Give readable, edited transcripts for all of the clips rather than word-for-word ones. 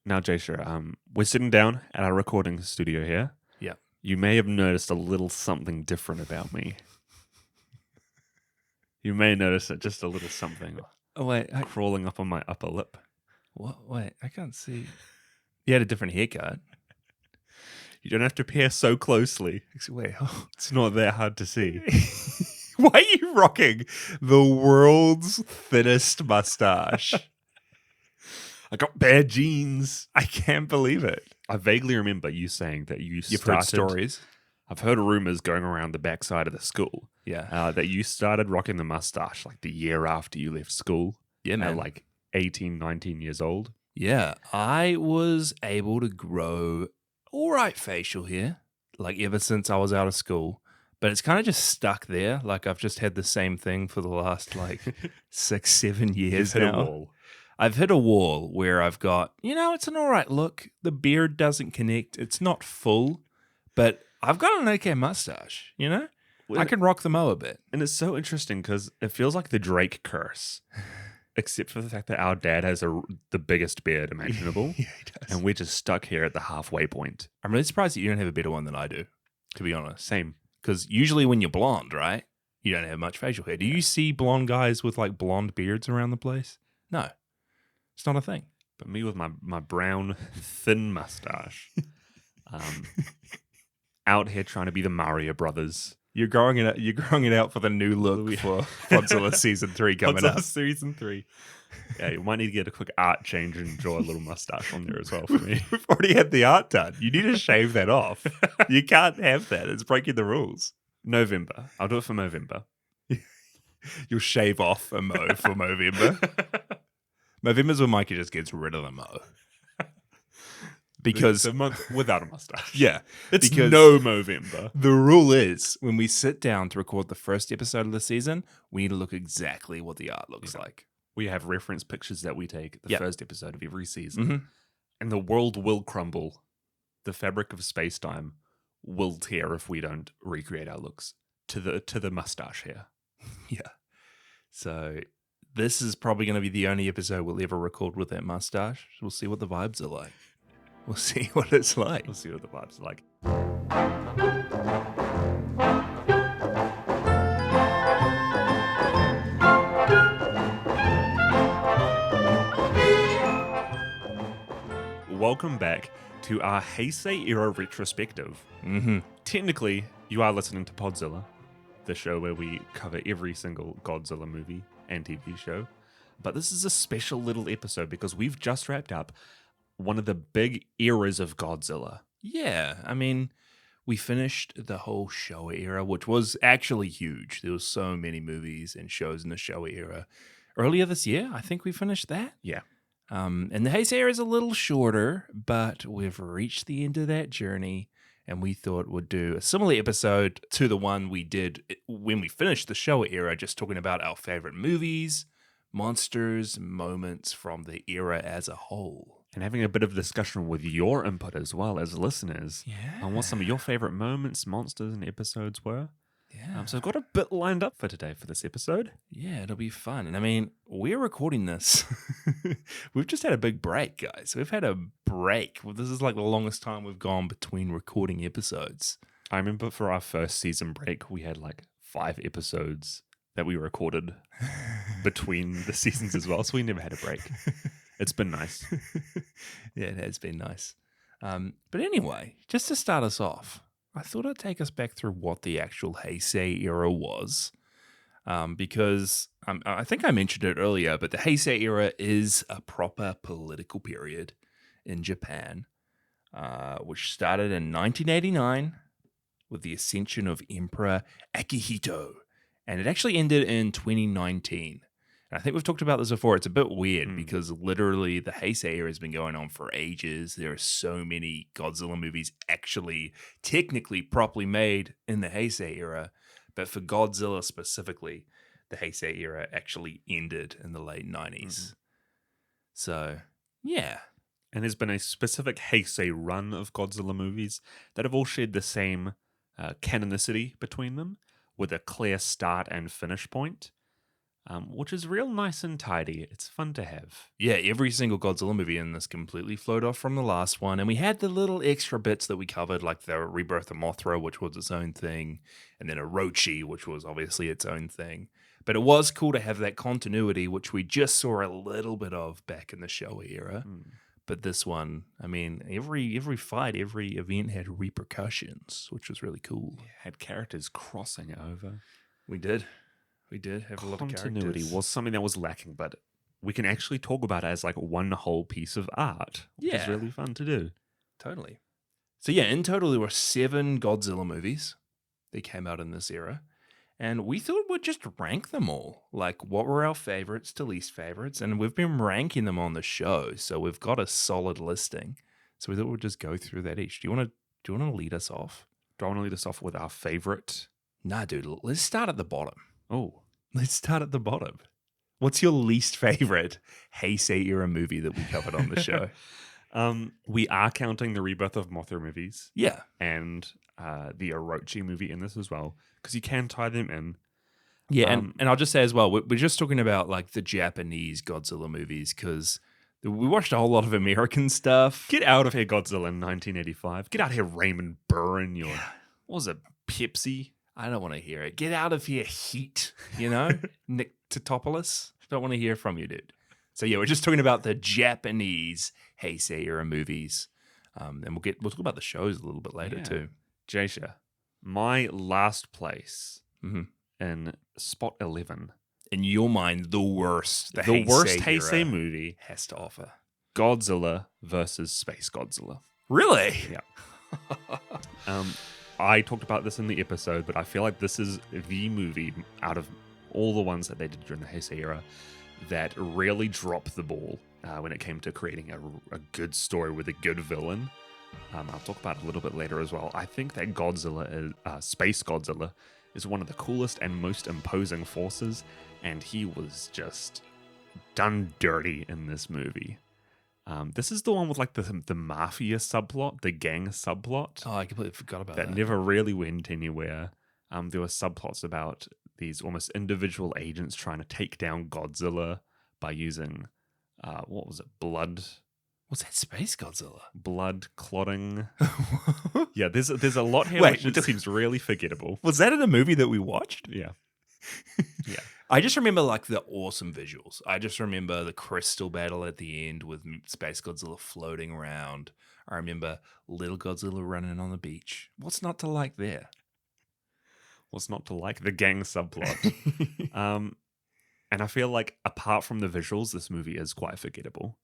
Now, Jaysha, we're sitting down at our recording studio here. Yeah. You may have noticed a little something different about me. You may notice just a little something Oh, wait. crawling up on my upper lip. What? Wait, I can't see. You had a different haircut. You don't have to peer so closely. Wait. It's not that hard to see. Why are you rocking the world's thinnest mustache? I got bad genes. I can't believe it. I vaguely remember you saying that You've heard stories. I've heard rumors going around the backside of the school. Yeah. That you started rocking the mustache like the year after you left school. Yeah, man. At like 18, 19 years old. Yeah. I was able to grow all right facial hair, like ever since I was out of school. But it's kind of just stuck there. Like I've just had the same thing for the last like 6-7 years Hit now. a wall. I've hit a wall where I've got, it's an all right look. The beard doesn't connect. It's not full, but I've got an okay mustache, Well, I can rock the mo a bit. And it's so interesting because it feels like the Drake curse, except for the fact that our dad has the biggest beard imaginable. Yeah, he does. And we're just stuck here at the halfway point. I'm really surprised that you don't have a better one than I do, to be honest. Same. Because usually when you're blonde, right, you don't have much facial hair. Do you see blonde guys with like blonde beards around the place? No. It's not a thing. But me with my brown, thin mustache, out here trying to be the Mario Brothers. You're growing it out for the new look for Podzilla Season 3 coming up. Season 3. Yeah, you might need to get a quick art change and draw a little mustache on there as well for me. We've already had the art done. You need to shave that off. You can't have that. It's breaking the rules. November. I'll do it for Movember. You'll shave off a mo for Movember. Movember's when Mykah just gets rid of the mo. Because it's a month without a mustache. Yeah. It's because no Movember. The rule is when we sit down to record the first episode of the season, we need to look exactly what the art looks like. We have reference pictures that we take the first episode of every season. Mm-hmm. And the world will crumble. The fabric of space-time will tear if we don't recreate our looks to the mustache hair. Yeah. So this is probably going to be the only episode we'll ever record with that mustache. We'll see what the vibes are like. We'll see what it's like. We'll see what the vibes are like. Welcome back to our Heisei Era Retrospective. Mm-hmm. Technically, you are listening to Podzilla, the show where we cover every single Godzilla movie and TV show. But this is a special little episode because we've just wrapped up one of the big eras of Godzilla. Yeah, I mean, we finished the whole Showa era, which was actually huge. There was so many movies and shows in the Showa era. Earlier this year, I think we finished that. Yeah. And the Heisei era is a little shorter, but we've reached the end of that journey, and we thought we'd do a similar episode to the one we did when we finished the Showa era, just talking about our favorite movies, monsters, moments from the era as a whole. And having a bit of discussion with your input as well as listeners Yeah. on what some of your favorite moments, monsters, and episodes were. Yeah. So I've got a bit lined up for today for this episode. Yeah, it'll be fun. And I mean, we're recording this. We've just had a big break, guys. We've had a break. This is like the longest time we've gone between recording episodes. I remember for our first season break, we had like 5 episodes that we recorded between the seasons as well. So we never had a break. It's been nice. Yeah, it has been nice. But anyway, just to start us off, I thought I'd take us back through what the actual Heisei era was. Because I think I mentioned it earlier, but the Heisei era is a proper political period in Japan, which started in 1989 with the ascension of Emperor Akihito. And it actually ended in 2019. And I think we've talked about this before. It's a bit weird because literally the Heisei era has been going on for ages. There are so many Godzilla movies actually technically properly made in the Heisei era. But for Godzilla specifically, the Heisei era actually ended in the late 90s. So, yeah. And there's been a specific Heisei run of Godzilla movies that have all shared the same canonicity between them with a clear start and finish point. which is real nice and tidy. It's fun to have. Yeah, every single Godzilla movie in this completely flowed off from the last one. And we had the little extra bits that we covered, like the Rebirth of Mothra, which was its own thing, and then Orochi, which was obviously its own thing. But it was cool to have that continuity, which we just saw a little bit of back in the Showa era. But this one, I mean, every fight, every event had repercussions, which was really cool. Yeah, had characters crossing over. We did have a lot of Continuity characters. was something that was lacking, but we can actually talk about it as like one whole piece of art, which is Yeah. really fun to do. Totally. So yeah, in total there were 7 Godzilla movies that came out in this era. And we thought we'd just rank them all. Like, what were our favorites to least favorites? And we've been ranking them on the show, so we've got a solid listing. So we thought we'd just go through that each. Do you want to lead us off? Do I want to lead us off with our favorite? Nah, dude. Let's start at the bottom. Oh, Let's start at the bottom. What's your least favorite Heisei era movie that we covered on the show? We are counting the Rebirth of Mothra movies Yeah. and the Orochi movie in this as well, because you can tie them in. Yeah, and I'll just say as well, we're just talking about like the Japanese Godzilla movies because we watched a whole lot of American stuff. Get out of here, Godzilla in 1985. Get out of here, Raymond Burr and your, what was it, Pepsi? I don't want to hear it. Get out of here, Heat. You know, Nick Totopoulos. Don't want to hear from you, dude. So yeah, we're just talking about the Japanese Heisei era movies, and we'll talk about the shows a little bit later too. Jasha, my last place Mm-hmm. in spot 11. In your mind, the worst The Heisei worst era Heisei movie, has to offer. Godzilla versus Space Godzilla. Really? Yeah. I talked about this in the episode, but I feel like this is the movie out of all the ones that they did during the Heisei era that really dropped the ball when it came to creating a good story with a good villain. I'll talk about it a little bit later as well. I think that Space Godzilla, is one of the coolest and most imposing forces, and he was just done dirty in this movie. This is the one with like the mafia subplot, the gang subplot. Oh, I completely forgot about that. That never really went anywhere. There were subplots about these almost individual agents trying to take down Godzilla by using, what was it, blood? What's that, Space Godzilla? Blood clotting. Yeah, there's a lot here Wait, which just seems really forgettable. Was that in a movie that we watched? Yeah. Yeah. I just remember like the awesome visuals. I just remember the crystal battle at the end with Space Godzilla floating around. I remember little Godzilla running on the beach. What's not to like there? What's not to like? The gang subplot. And I feel like apart from the visuals, this movie is quite forgettable.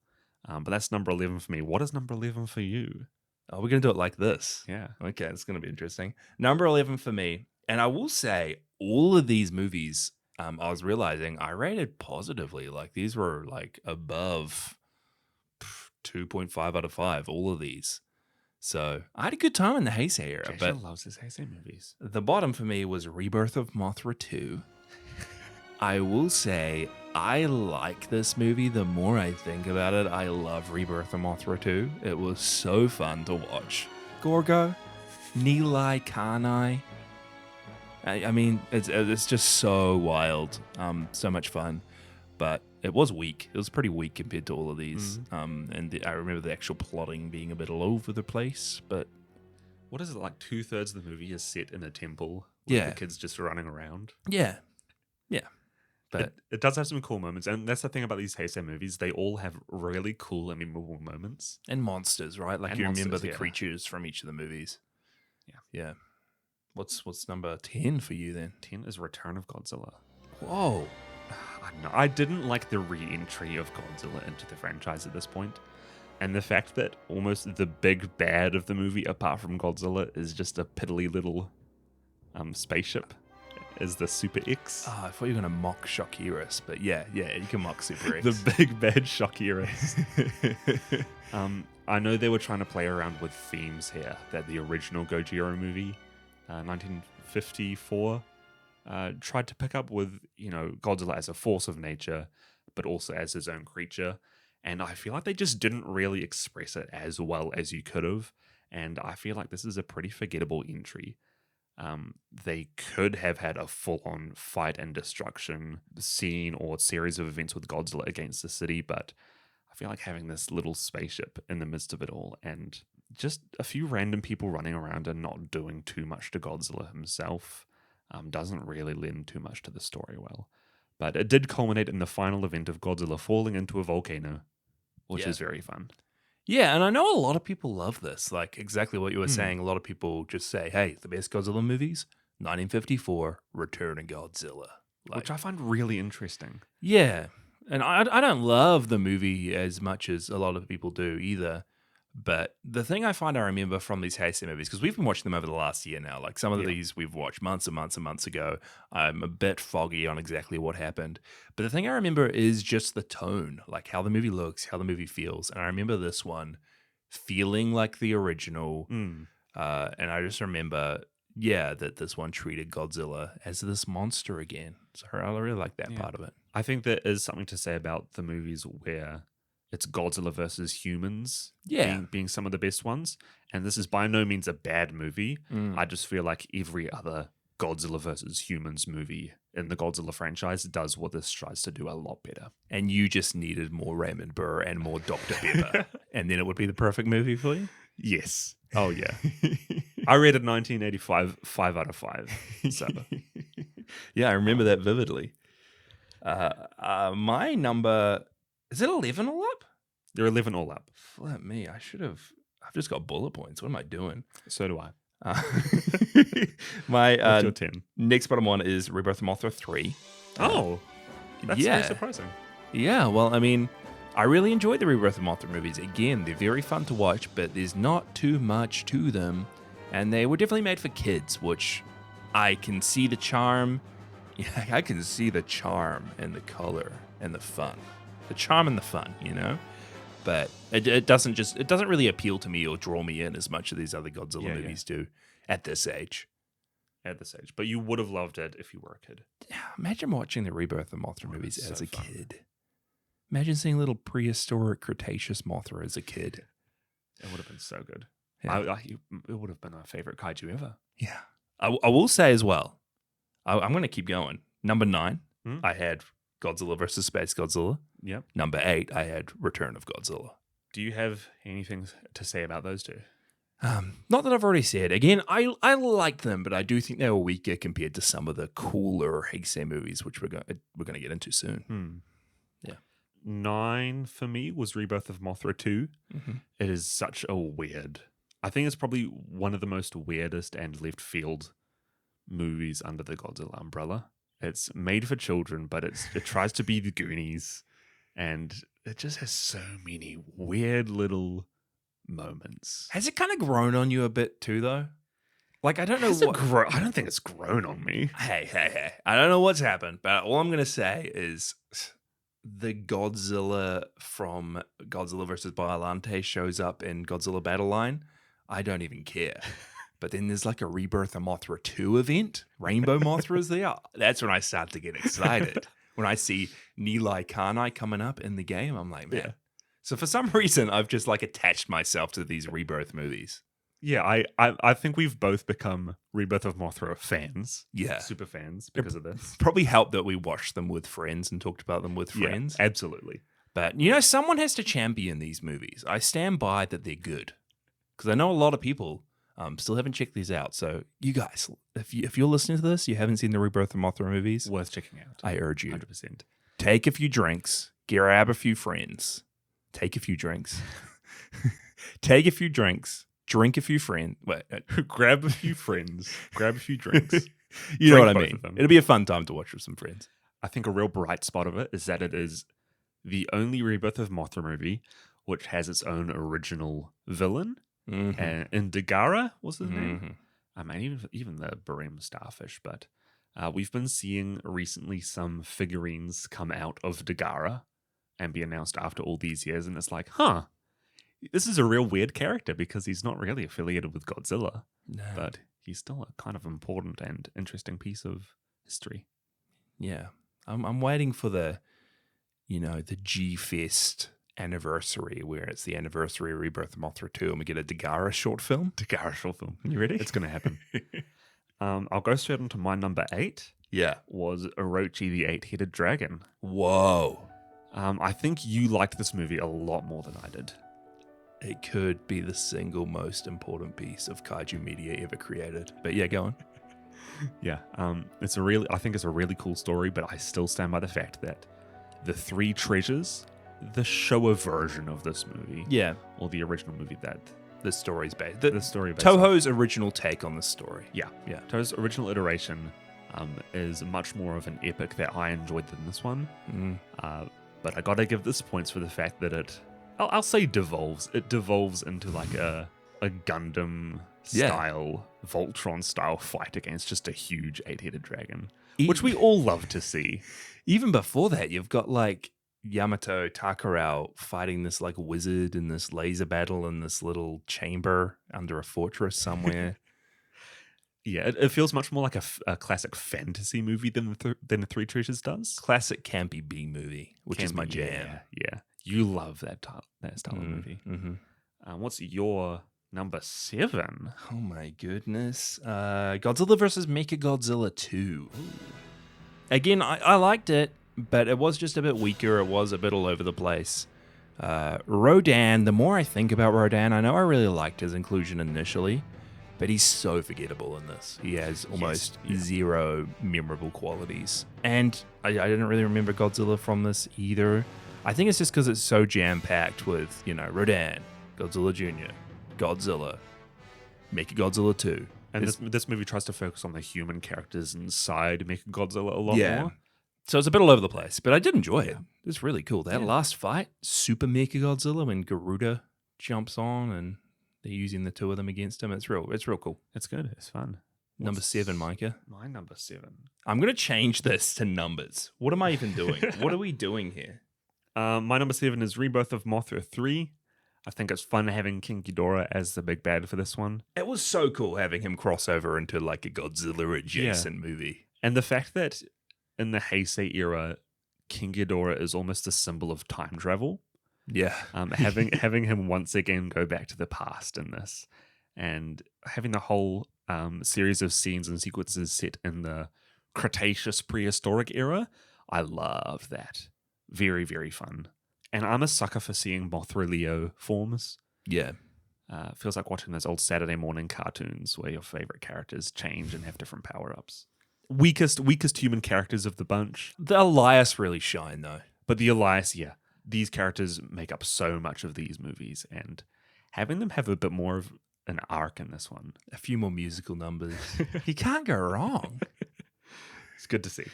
But that's number 11 for me. What is number 11 for you? Oh, we're going to do it like this. Yeah. Okay, it's going to be interesting. Number 11 for me. And I will say all of these movies, I was realizing I rated positively. Like these were like above 2.5 out of 5, all of these. So I had a good time in the Heisei era. Jason But loves his Heisei movies. the bottom for me was Rebirth of Mothra 2. I will say I like this movie the more I think about it. I love Rebirth of Mothra 2. It was so fun to watch. Gorgo, Nilai Kanai. I mean, it's just so wild. So much fun. But it was weak. It was pretty weak compared to all of these. And I remember the actual plotting being a bit all over the place. But What is it, like 2/3 of the movie is set in a temple with Yeah. the kids just running around? yeah. But It does have some cool moments, and that's the thing about these Heisei movies. They all have really cool and memorable moments. and monsters, right? Like And you remember monsters, the yeah. creatures from each of the movies. Yeah. Yeah. What's number 10 for you then? 10 is Return of Godzilla. Whoa. I don't know. I didn't like the re-entry of Godzilla into the franchise at this point. And the fact that almost the big bad of the movie, apart from Godzilla, is just a piddly little spaceship, is the Super X. Oh, I thought you were going to mock Shockiris, but yeah, you can mock Super X. The big bad Shockiris. I know they were trying to play around with themes here that the original Gojira movie, 1954, tried to pick up with, Godzilla as a force of nature, but also as his own creature. And I feel like they just didn't really express it as well as you could have. And I feel like this is a pretty forgettable entry. They could have had a full-on fight and destruction scene or series of events with Godzilla against the city, but I feel like having this little spaceship in the midst of it all and just a few random people running around and not doing too much to Godzilla himself doesn't really lend too much to the story well. But it did culminate in the final event of Godzilla falling into a volcano, which is very fun. Yeah, and I know a lot of people love this. Like exactly what you were saying. A lot of people just say, hey, the best Godzilla movies, 1954, Return of Godzilla. Which I find really interesting. Yeah, and I don't love the movie as much as a lot of people do either. But the thing I find I remember from these Heisei movies, because we've been watching them over the last year now, like some of these we've watched months and months and months ago. I'm a bit foggy on exactly what happened. But the thing I remember is just the tone, like how the movie looks, how the movie feels. And I remember this one feeling like the original. And I just remember, that this one treated Godzilla as this monster again. So I really like that part of it. I think there is something to say about the movies where it's Godzilla versus humans being some of the best ones. And this is by no means a bad movie. I just feel like every other Godzilla versus humans movie in the Godzilla franchise does what this tries to do a lot better. And you just needed more Raymond Burr and more Dr. Pepper. And then it would be the perfect movie for you? Yes. Oh, yeah. I rated 1985 5 out of 5. So. Yeah, I remember that vividly. My number... Is it 11 all up? They're 11 all up. Flip me. I've just got bullet points. What am I doing? So do I. My What's your 10? Next bottom one is Rebirth of Mothra 3. That's very surprising. Yeah, well, I mean, I really enjoyed the Rebirth of Mothra movies. Again, they're very fun to watch, but there's not too much to them. And they were definitely made for kids, which I can see the charm. Yeah, I can see the charm and the color and the fun. The charm and the fun, but it doesn't really appeal to me or draw me in as much as these other Godzilla movies do at this age. But you would have loved it if you were a kid. Yeah, imagine watching the Rebirth of Mothra movies as a kid. Imagine seeing little prehistoric Cretaceous Mothra as a kid. It would have been so good. Yeah. It would have been our favorite kaiju ever. Yeah. I will say as well, I'm going to keep going. Number 9, I had Godzilla versus Space Godzilla. Yep. Number 8, I had Return of Godzilla. Do you have anything to say about those two? Not that I've already said. Again, I like them, but I do think they were weaker compared to some of the cooler Heisei movies, which we're going to get into soon. Yeah. 9 for me was Rebirth of Mothra 2. It is such a weird... I think it's probably one of the most weirdest and left field movies under the Godzilla umbrella. It's made for children, but it tries to be the Goonies, and it just has so many weird little moments. Has it kind of grown on you a bit too, though? Like, I don't know what... I don't think it's grown on me. Hey. I don't know what's happened, but all I'm going to say is the Godzilla from Godzilla vs. Biollante shows up in Godzilla Battle Line. I don't even care. But then there's like a Rebirth of Mothra 2 event. Rainbow Mothra's there. That's when I start to get excited. When I see Nilai Kanai coming up in the game, I'm like, man. Yeah. So for some reason, I've just like attached myself to these Rebirth movies. Yeah, I think we've both become Rebirth of Mothra fans. Yeah. Super fans because of this. Probably helped that we watched them with friends and talked about them with friends. Yeah, absolutely. But, someone has to champion these movies. I stand by that they're good. Because I know a lot of people still haven't checked these out. So you guys, if you're listening to this, you haven't seen the Rebirth of Mothra movies, worth checking out. I urge you. 100%. Take a few drinks, grab a few friends, take a few drinks, take a few drinks, drink a few friends. Grab a few friends, grab a few drinks. You know what I mean. It'll be a fun time to watch with some friends. I think a real bright spot of it is that it is the only Rebirth of Mothra movie which has its own original villain. And Indagara was his name. I mean, even the Barim starfish. But we've been seeing recently some figurines come out of Dagara and be announced after all these years, and it's like, this is a real weird character because he's not really affiliated with Godzilla, but he's still a kind of important and interesting piece of history. Yeah, I'm waiting for the G-Fest anniversary where it's the anniversary of Rebirth of Mothra 2 and we get a Dagara short film. You ready? It's going to happen. I'll go straight on to my number 8. Yeah. Was Orochi the Eight-Headed Dragon. Whoa. I think you liked this movie a lot more than I did. It could be the single most important piece of kaiju media ever created. But yeah, go on. Yeah, I think it's a really cool story, but I still stand by the fact that the Three Treasures, the Showa version of this movie, Yeah. or the original movie that The story's based. the story based Toho's original take on the story. Yeah. Yeah. Toho's original iteration is much more of an epic that I enjoyed than this one. But I gotta give this points for the fact that I'll say devolves. It devolves into like a Gundam style, Voltron style fight against just a huge 8-headed dragon, which we all love to see. Even before that, you've got like Yamato Takarao fighting this like wizard in this laser battle in this little chamber under a fortress somewhere. Yeah, it feels much more like a classic fantasy movie than the Three Treasures does. Classic campy B movie, which is my jam. Yeah. You love that style of movie. Mm-hmm. What's your number 7? Oh my goodness. Godzilla vs. Mechagodzilla 2. Again, I liked it, but it was just a bit weaker. It was a bit all over the place. Rodan, the more I think about Rodan, I know I really liked his inclusion initially, but he's so forgettable in this. He has almost zero memorable qualities. And I didn't really remember Godzilla from this either. I think it's just because it's so jam-packed with, Rodan, Godzilla Jr., Godzilla, Mechagodzilla 2. And this movie tries to focus on the human characters inside Mechagodzilla a lot more. So it's a bit all over the place, but I did enjoy it. It's really cool. That last fight, Super Mechagodzilla, when Garuda jumps on and they're using the two of them against him. It's real cool. It's good. It's fun. Number 7, Mykah. My number 7. I'm going to change this to numbers. What am I even doing? What are we doing here? My number 7 is Rebirth of Mothra 3. I think it's fun having King Ghidorah as the big bad for this one. It was so cool having him cross over into like a Godzilla adjacent movie. And the fact that in the Heisei era, King Ghidorah is almost a symbol of time travel. Yeah. Having him once again go back to the past in this, and having the whole series of scenes and sequences set in the Cretaceous prehistoric era, I love that. Very, very fun. And I'm a sucker for seeing Mothra Leo forms. Yeah. Feels like watching those old Saturday morning cartoons where your favorite characters change and have different power-ups. Weakest human characters of the bunch. The Elias really shine though. But the Elias, these characters make up so much of these movies, and having them have a bit more of an arc in this one. A few more musical numbers. You can't go wrong. It's good to see.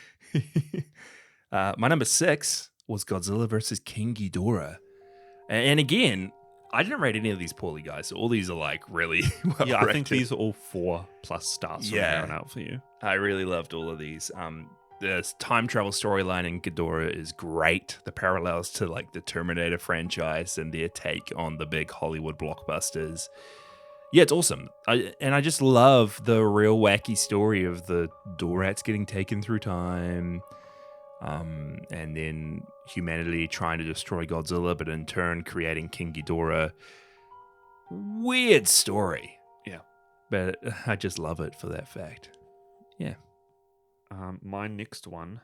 My number 6 was Godzilla vs. King Ghidorah. And again, I didn't rate any of these poorly, guys. So all these are like really well Yeah, I rated. think these are all 4+ stars from here on out for you. I really loved all of these. The time travel storyline in Ghidorah is great. The parallels to like the Terminator franchise and their take on the big Hollywood blockbusters. Yeah, it's awesome. I just love the real wacky story of the Dorats getting taken through time. And then humanity trying to destroy Godzilla, but in turn creating King Ghidorah. Weird story. Yeah. But I just love it for that fact. Yeah. My next one,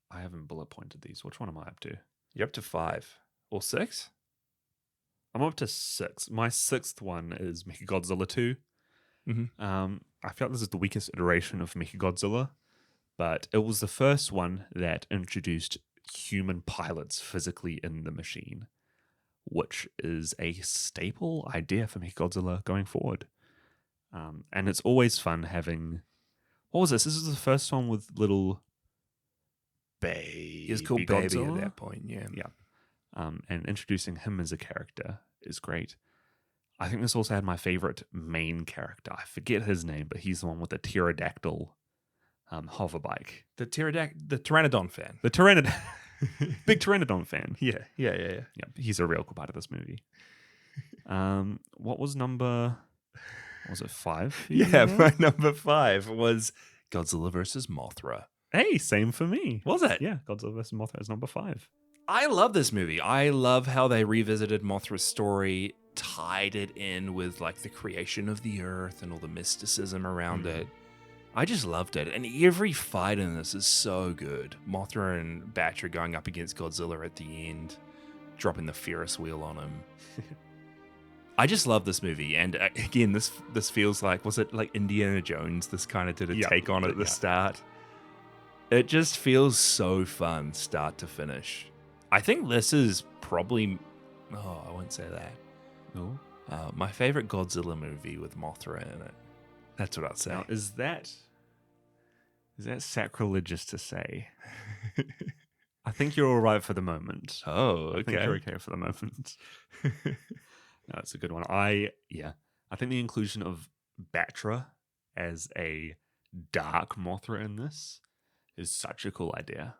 I haven't bullet pointed these. Which one am I up to? You're up to 5 or 6? I'm up to 6. My 6th one is Mechagodzilla 2. Mm-hmm. I felt this is the weakest iteration of Mechagodzilla, but it was the first one that introduced human pilots physically in the machine, which is a staple idea for Mechagodzilla going forward. And it's always fun having... What was this? This is the first one with little baby. He was called Godzilla? Baby at that point, yeah. And introducing him as a character is great. I think this also had my favorite main character. I forget his name, but he's the one with the pterodactyl hover bike. The Pteranodon fan. The big Pteranodon fan. Yeah. He's a real cool part of this movie. What was it 5? Yeah, my number 5 was Godzilla vs. Mothra. Hey, same for me. Was it? Yeah, Godzilla vs. Mothra is number 5. I love this movie. I love how they revisited Mothra's story, tied it in with like the creation of the earth and all the mysticism around it. I just loved it. And every fight in this is so good. Mothra and Batra going up against Godzilla at the end, dropping the Ferris wheel on him. I just love this movie. And again, this feels like, was it like Indiana Jones? This kind of did a take on it at the start. It just feels so fun, start to finish. I think this is probably, I won't say that. No. My favorite Godzilla movie with Mothra in it. That's what I'd say. Now, is that sacrilegious to say? I think you're all right for the moment. Oh, okay. I think you're okay for the moment. No, it's a good one. I think the inclusion of Batra as a dark Mothra in this is such a cool idea.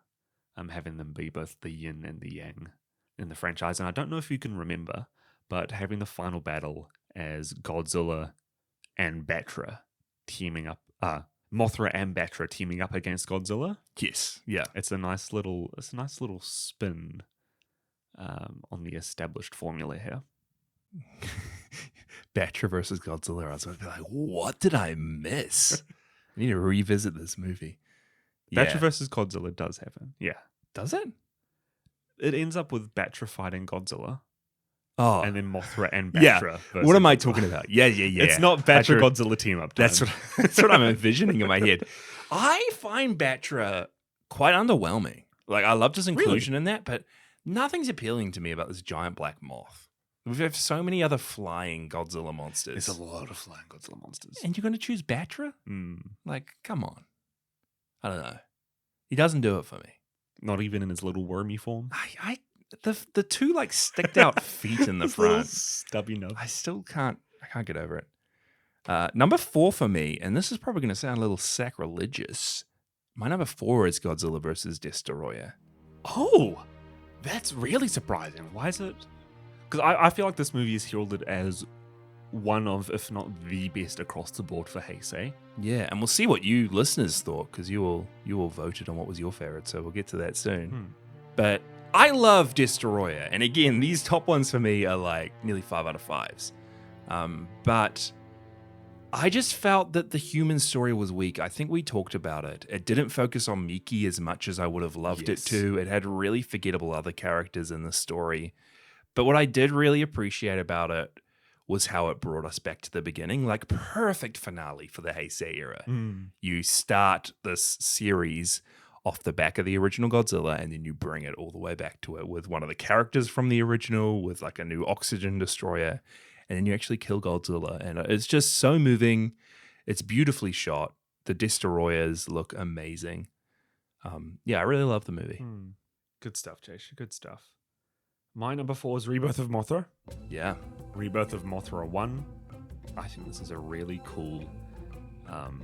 Having them be both the yin and the yang in the franchise. And I don't know if you can remember, but having the final battle as Godzilla and Batra teaming up, Mothra and Batra teaming up against Godzilla. Yes, yeah. It's a nice little spin on the established formula here. Batra versus Godzilla. I was going to be like, what did I miss? I need to revisit this movie. Batra versus Godzilla does happen. Yeah. Does it? It ends up with Batra fighting Godzilla. Oh. And then Mothra and Batra. What am I talking about? Yeah. It's not Batra Godzilla team up time. That's what I'm envisioning in my head. I find Batra quite underwhelming. Like, I loved his inclusion in that, but nothing's appealing to me about this giant black moth. We have so many other flying Godzilla monsters. There's a lot of flying Godzilla monsters. And you're going to choose Batra? Mm. Like, come on. I don't know. He doesn't do it for me. Not even in his little wormy form? The two, like, sticked out feet in the front. Stubby nose. I still can't get over it. Number 4 for me, and this is probably going to sound a little sacrilegious. My number 4 is Godzilla versus Destroyer. Oh, that's really surprising. Why is it? Because I feel like this movie is heralded as one of, if not the best across the board for Heisei. Yeah, and we'll see what you listeners thought, because you all voted on what was your favorite, so we'll get to that soon. But I love Destroyer, and again, these top ones for me are like nearly 5 out of 5s. But I just felt that the human story was weak. I think we talked about it. It didn't focus on Mykah as much as I would have loved it to. It had really forgettable other characters in the story. But what I did really appreciate about it was how it brought us back to the beginning. Like, perfect finale for the Heisei era. You start this series off the back of the original Godzilla, and then you bring it all the way back to it with one of the characters from the original, with like a new oxygen destroyer, and then you actually kill Godzilla. And it's just so moving. It's beautifully shot. The destroyers look amazing. I really love the movie. Good stuff, Chase. Good stuff. My number 4 is Rebirth of Mothra. Yeah. Rebirth of Mothra 1. I think this is a really cool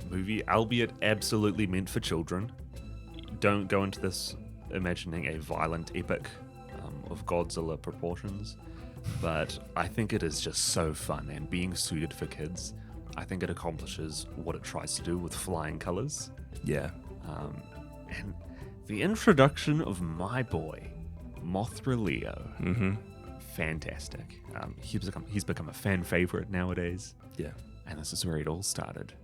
movie, albeit absolutely meant for children. Don't go into this imagining a violent epic of Godzilla proportions, but I think it is just so fun, and being suited for kids, I think it accomplishes what it tries to do with flying colors. Yeah. And the introduction of my boy, Mothra Leo. Fantastic. He's become a fan favorite nowadays. Yeah. And this is where it all started.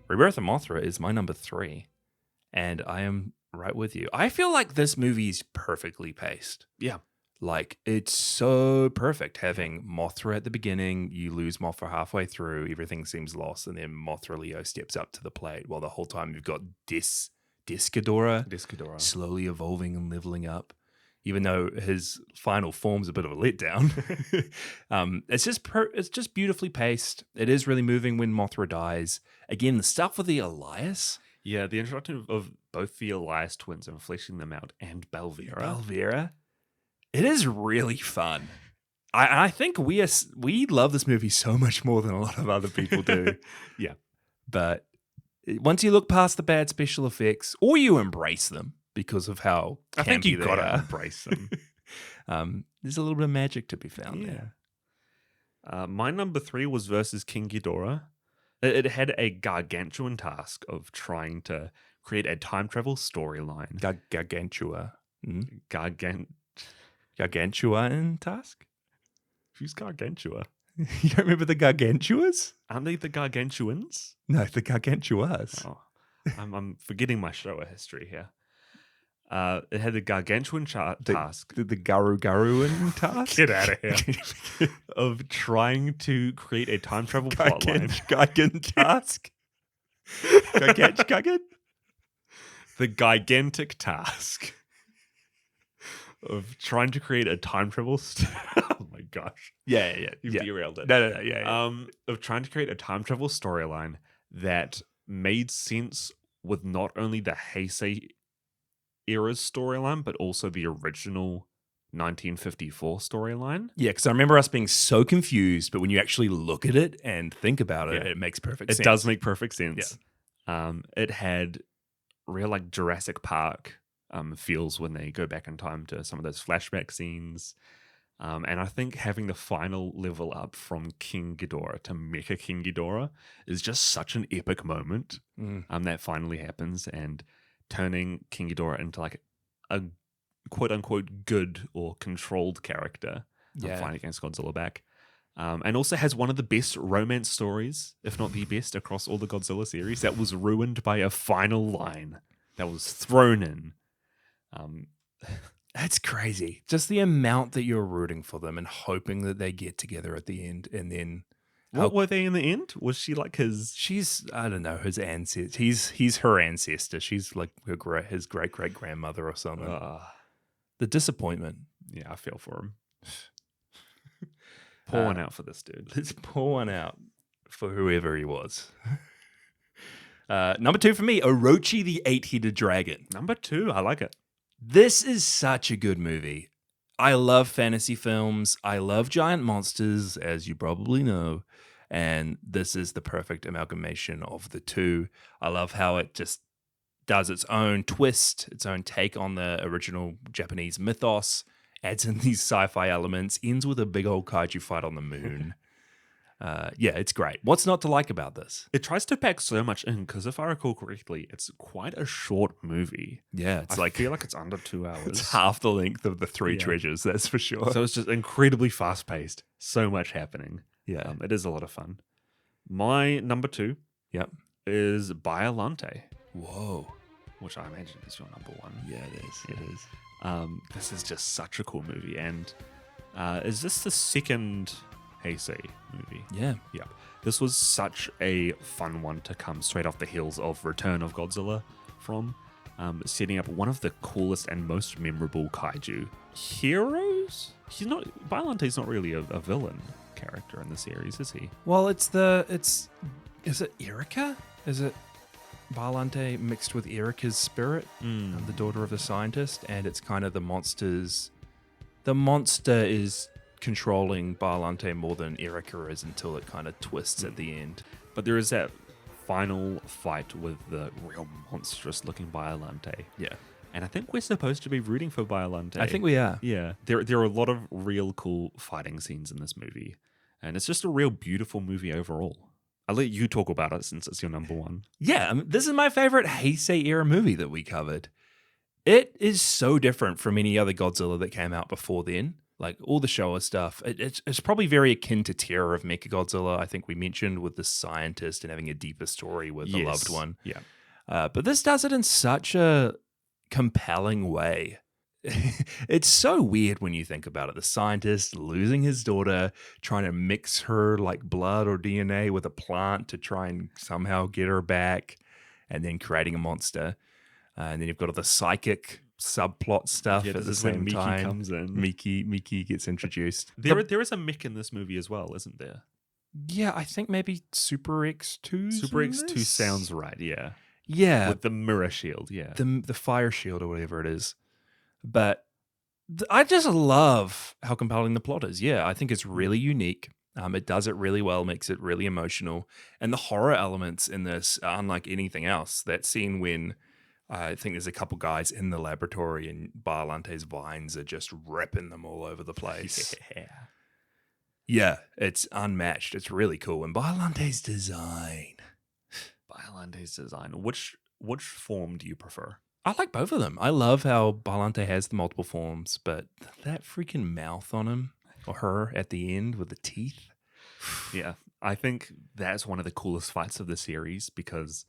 Rebirth of Mothra is my number 3. And I am right with you. I feel like this movie is perfectly paced. Yeah. Like, it's so perfect having Mothra at the beginning. You lose Mothra halfway through. Everything seems lost. And then Mothra Leo steps up to the plate. While the whole time you've got Desghidorah slowly evolving and leveling up. Even though his final form's a bit of a letdown. It's just beautifully paced. It is really moving when Mothra dies. Again, the stuff with the Elias. Yeah, the introduction of both the Elias twins and fleshing them out, and Belvira. It is really fun. I think we love this movie so much more than a lot of other people do. Yeah. But once you look past the bad special effects, or you embrace them, because of how I think you got to embrace them. There's a little bit of magic to be found there. My number 3 was versus King Ghidorah. It had a gargantuan task of trying to create a time travel storyline. Gargantua. Gargantuan task? Who's Gargantua? You don't remember the Gargantuas? Aren't they the Gargantuans? No, the Gargantuas. Oh. I'm forgetting my Showa history here. It had the gargantuan task. The Garu task? Get out of here. Of trying to create a time travel plotline. Gigan task? Gigan? The gigantic task of trying to create a time travel. Oh my gosh. Yeah. You've derailed it. No. Yeah. Of trying to create a time travel storyline that made sense with not only the Heisei Era's storyline, but also the original 1954 storyline. Yeah, because I remember us being so confused, but when you actually look at it and think about it, it makes perfect sense. It does make perfect sense. Yeah. It had real like Jurassic Park feels when they go back in time to some of those flashback scenes. And I think having the final level up from King Ghidorah to Mykah King Ghidorah is just such an epic moment that finally happens, and turning King Ghidorah into like a quote-unquote good or controlled character fighting against Godzilla back. And also has one of the best romance stories, if not the best, across all the Godzilla series that was ruined by a final line that was thrown in. That's crazy. Just the amount that you're rooting for them and hoping that they get together at the end. And then what were they in the end? Was she like his? She's, I don't know, his ancestor. He's her ancestor. She's like his great grandmother or something. The disappointment. Yeah, I feel for him. Pour one out for this dude. Let's pour one out for whoever he was. Number 2 for me, Orochi the Eight-Headed Dragon. Number 2, I like it. This is such a good movie. I love fantasy films. I love giant monsters, as you probably know. And this is the perfect amalgamation of the two. I love how it just does its own twist, its own take on the original Japanese mythos, adds in these sci-fi elements, ends with a big old kaiju fight on the moon. It's great. What's not to like about this? It tries to pack so much in because if I recall correctly, it's quite a short movie. Yeah, I feel like it's under 2 hours. It's half the length of the Three Treasures, that's for sure. So it's just incredibly fast-paced. So much happening. Yeah. It is a lot of fun. My number 2 is Biollante. Whoa. Which I imagine is your number 1. Yeah, it is. Yeah. It is. This is just such a cool movie. And is this the second Heisei movie? Yeah. Yep. This was such a fun one to come straight off the heels of Return of Godzilla from, setting up one of the coolest and most memorable kaiju heroes. Biolante's not really a villain character in the series, is he? Well, is it Erika? Is it Biollante mixed with Erika's spirit, the daughter of the scientist, and it's kind of the monsters. The monster is controlling Biollante more than Erika is until it kind of twists at the end. But there is that final fight with the real monstrous looking Biollante. Yeah. And I think we're supposed to be rooting for Biollante. I think we are. Yeah. There are a lot of real cool fighting scenes in this movie. And it's just a real beautiful movie overall. I'll let you talk about it since it's your number 1. Yeah, this is my favorite Heisei Era movie that we covered. It is so different from any other Godzilla that came out before then. Like all the Showa stuff, it's probably very akin to Terror of Mechagodzilla, I think we mentioned, with the scientist and having a deeper story with the loved one. Yeah. But this does it in such a compelling way. It's so weird when you think about it. The scientist losing his daughter, trying to mix her like blood or DNA with a plant to try and somehow get her back, and then creating a monster. And then you've got all the psychic subplot stuff at the same time. Mykah comes in. Mykah gets introduced. There is a mech in this movie as well, isn't there? Yeah, I think maybe Super X2. Super X2 sounds right, yeah. Yeah. With the mirror shield, yeah. The fire shield or whatever it is. But I just love how compelling the plot is. Yeah, I think it's really unique. It does it really well, makes it really emotional. And the horror elements in this are unlike anything else. That scene when I think there's a couple guys in the laboratory and Biolante's vines are just ripping them all over the place. Yeah, it's unmatched. It's really cool. And Biolante's design. Which form do you prefer? I like both of them. I love how Biollante has the multiple forms, but that freaking mouth on him or her at the end with the teeth. Yeah, I think that's one of the coolest fights of the series because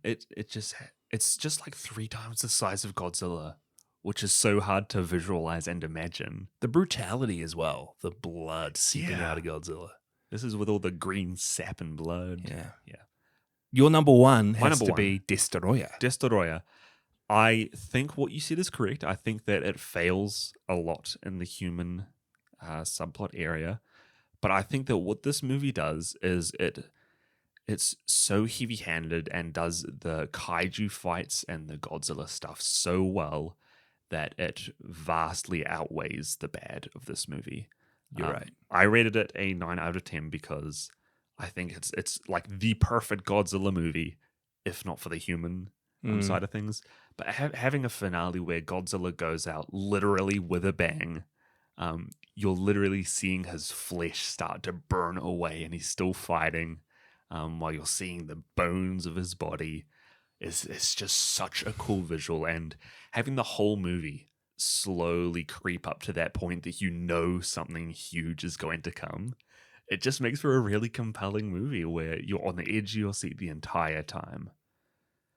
It's just like 3 times the size of Godzilla, which is so hard to visualize and imagine. The brutality as well. The blood seeping Yeah. out of Godzilla. This is with all the green sap and blood. Yeah. Yeah. Your number one My has number to one. be Destroyer. Destroyer. I think what you said is correct. I think that it fails a lot in the human subplot area. But I think that what this movie does is it's so heavy-handed and does the kaiju fights and the Godzilla stuff so well that it vastly outweighs the bad of this movie. You're right. I rated it a 9 out of 10 because I think it's like the perfect Godzilla movie, if not for the human side of things. But having a finale where Godzilla goes out literally with a bang, you're literally seeing his flesh start to burn away and he's still fighting while you're seeing the bones of his body. It's just such a cool visual, and having the whole movie slowly creep up to that point that you know something huge is going to come, it just makes for a really compelling movie where you're on the edge of your seat the entire time.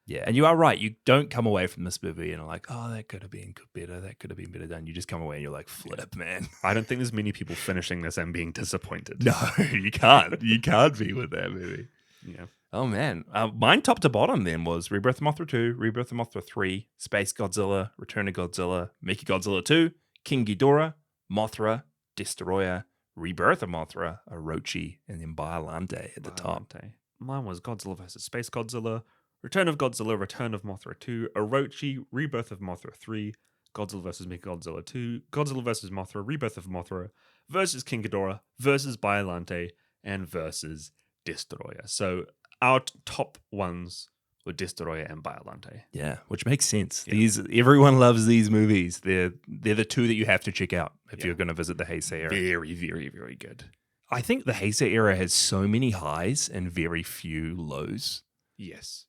Yeah, and you are right. You don't come away from this movie and are like, oh, that could have been better. That could have been better done. You just come away and you're like, flip, man. I don't think there's many people finishing this and being disappointed. No, you can't. You can't be with that movie. Yeah. Oh, man. Mine top to bottom then was Rebirth of Mothra 2, Rebirth of Mothra 3, Space Godzilla, Return of Godzilla, Mykah Godzilla 2, King Ghidorah, Mothra, Destroyer, Rebirth of Mothra, Orochi, and then MAILnilla at the top. Mine was Godzilla vs. Space Godzilla, Return of Godzilla, Return of Mothra 2, Orochi, Rebirth of Mothra 3, Godzilla vs. Mykah Godzilla 2, Godzilla vs. Mothra, Rebirth of Mothra, versus King Ghidorah, versus MAILnilla, and versus Destroyer. So our top ones were Destroyer and MAILnilla. Yeah, which makes sense. Yeah. Everyone loves these movies. They're the two that you have to check out if you're going to visit the Heisei Era. Very, very, very good. I think the Heisei Era has so many highs and very few lows. Yes.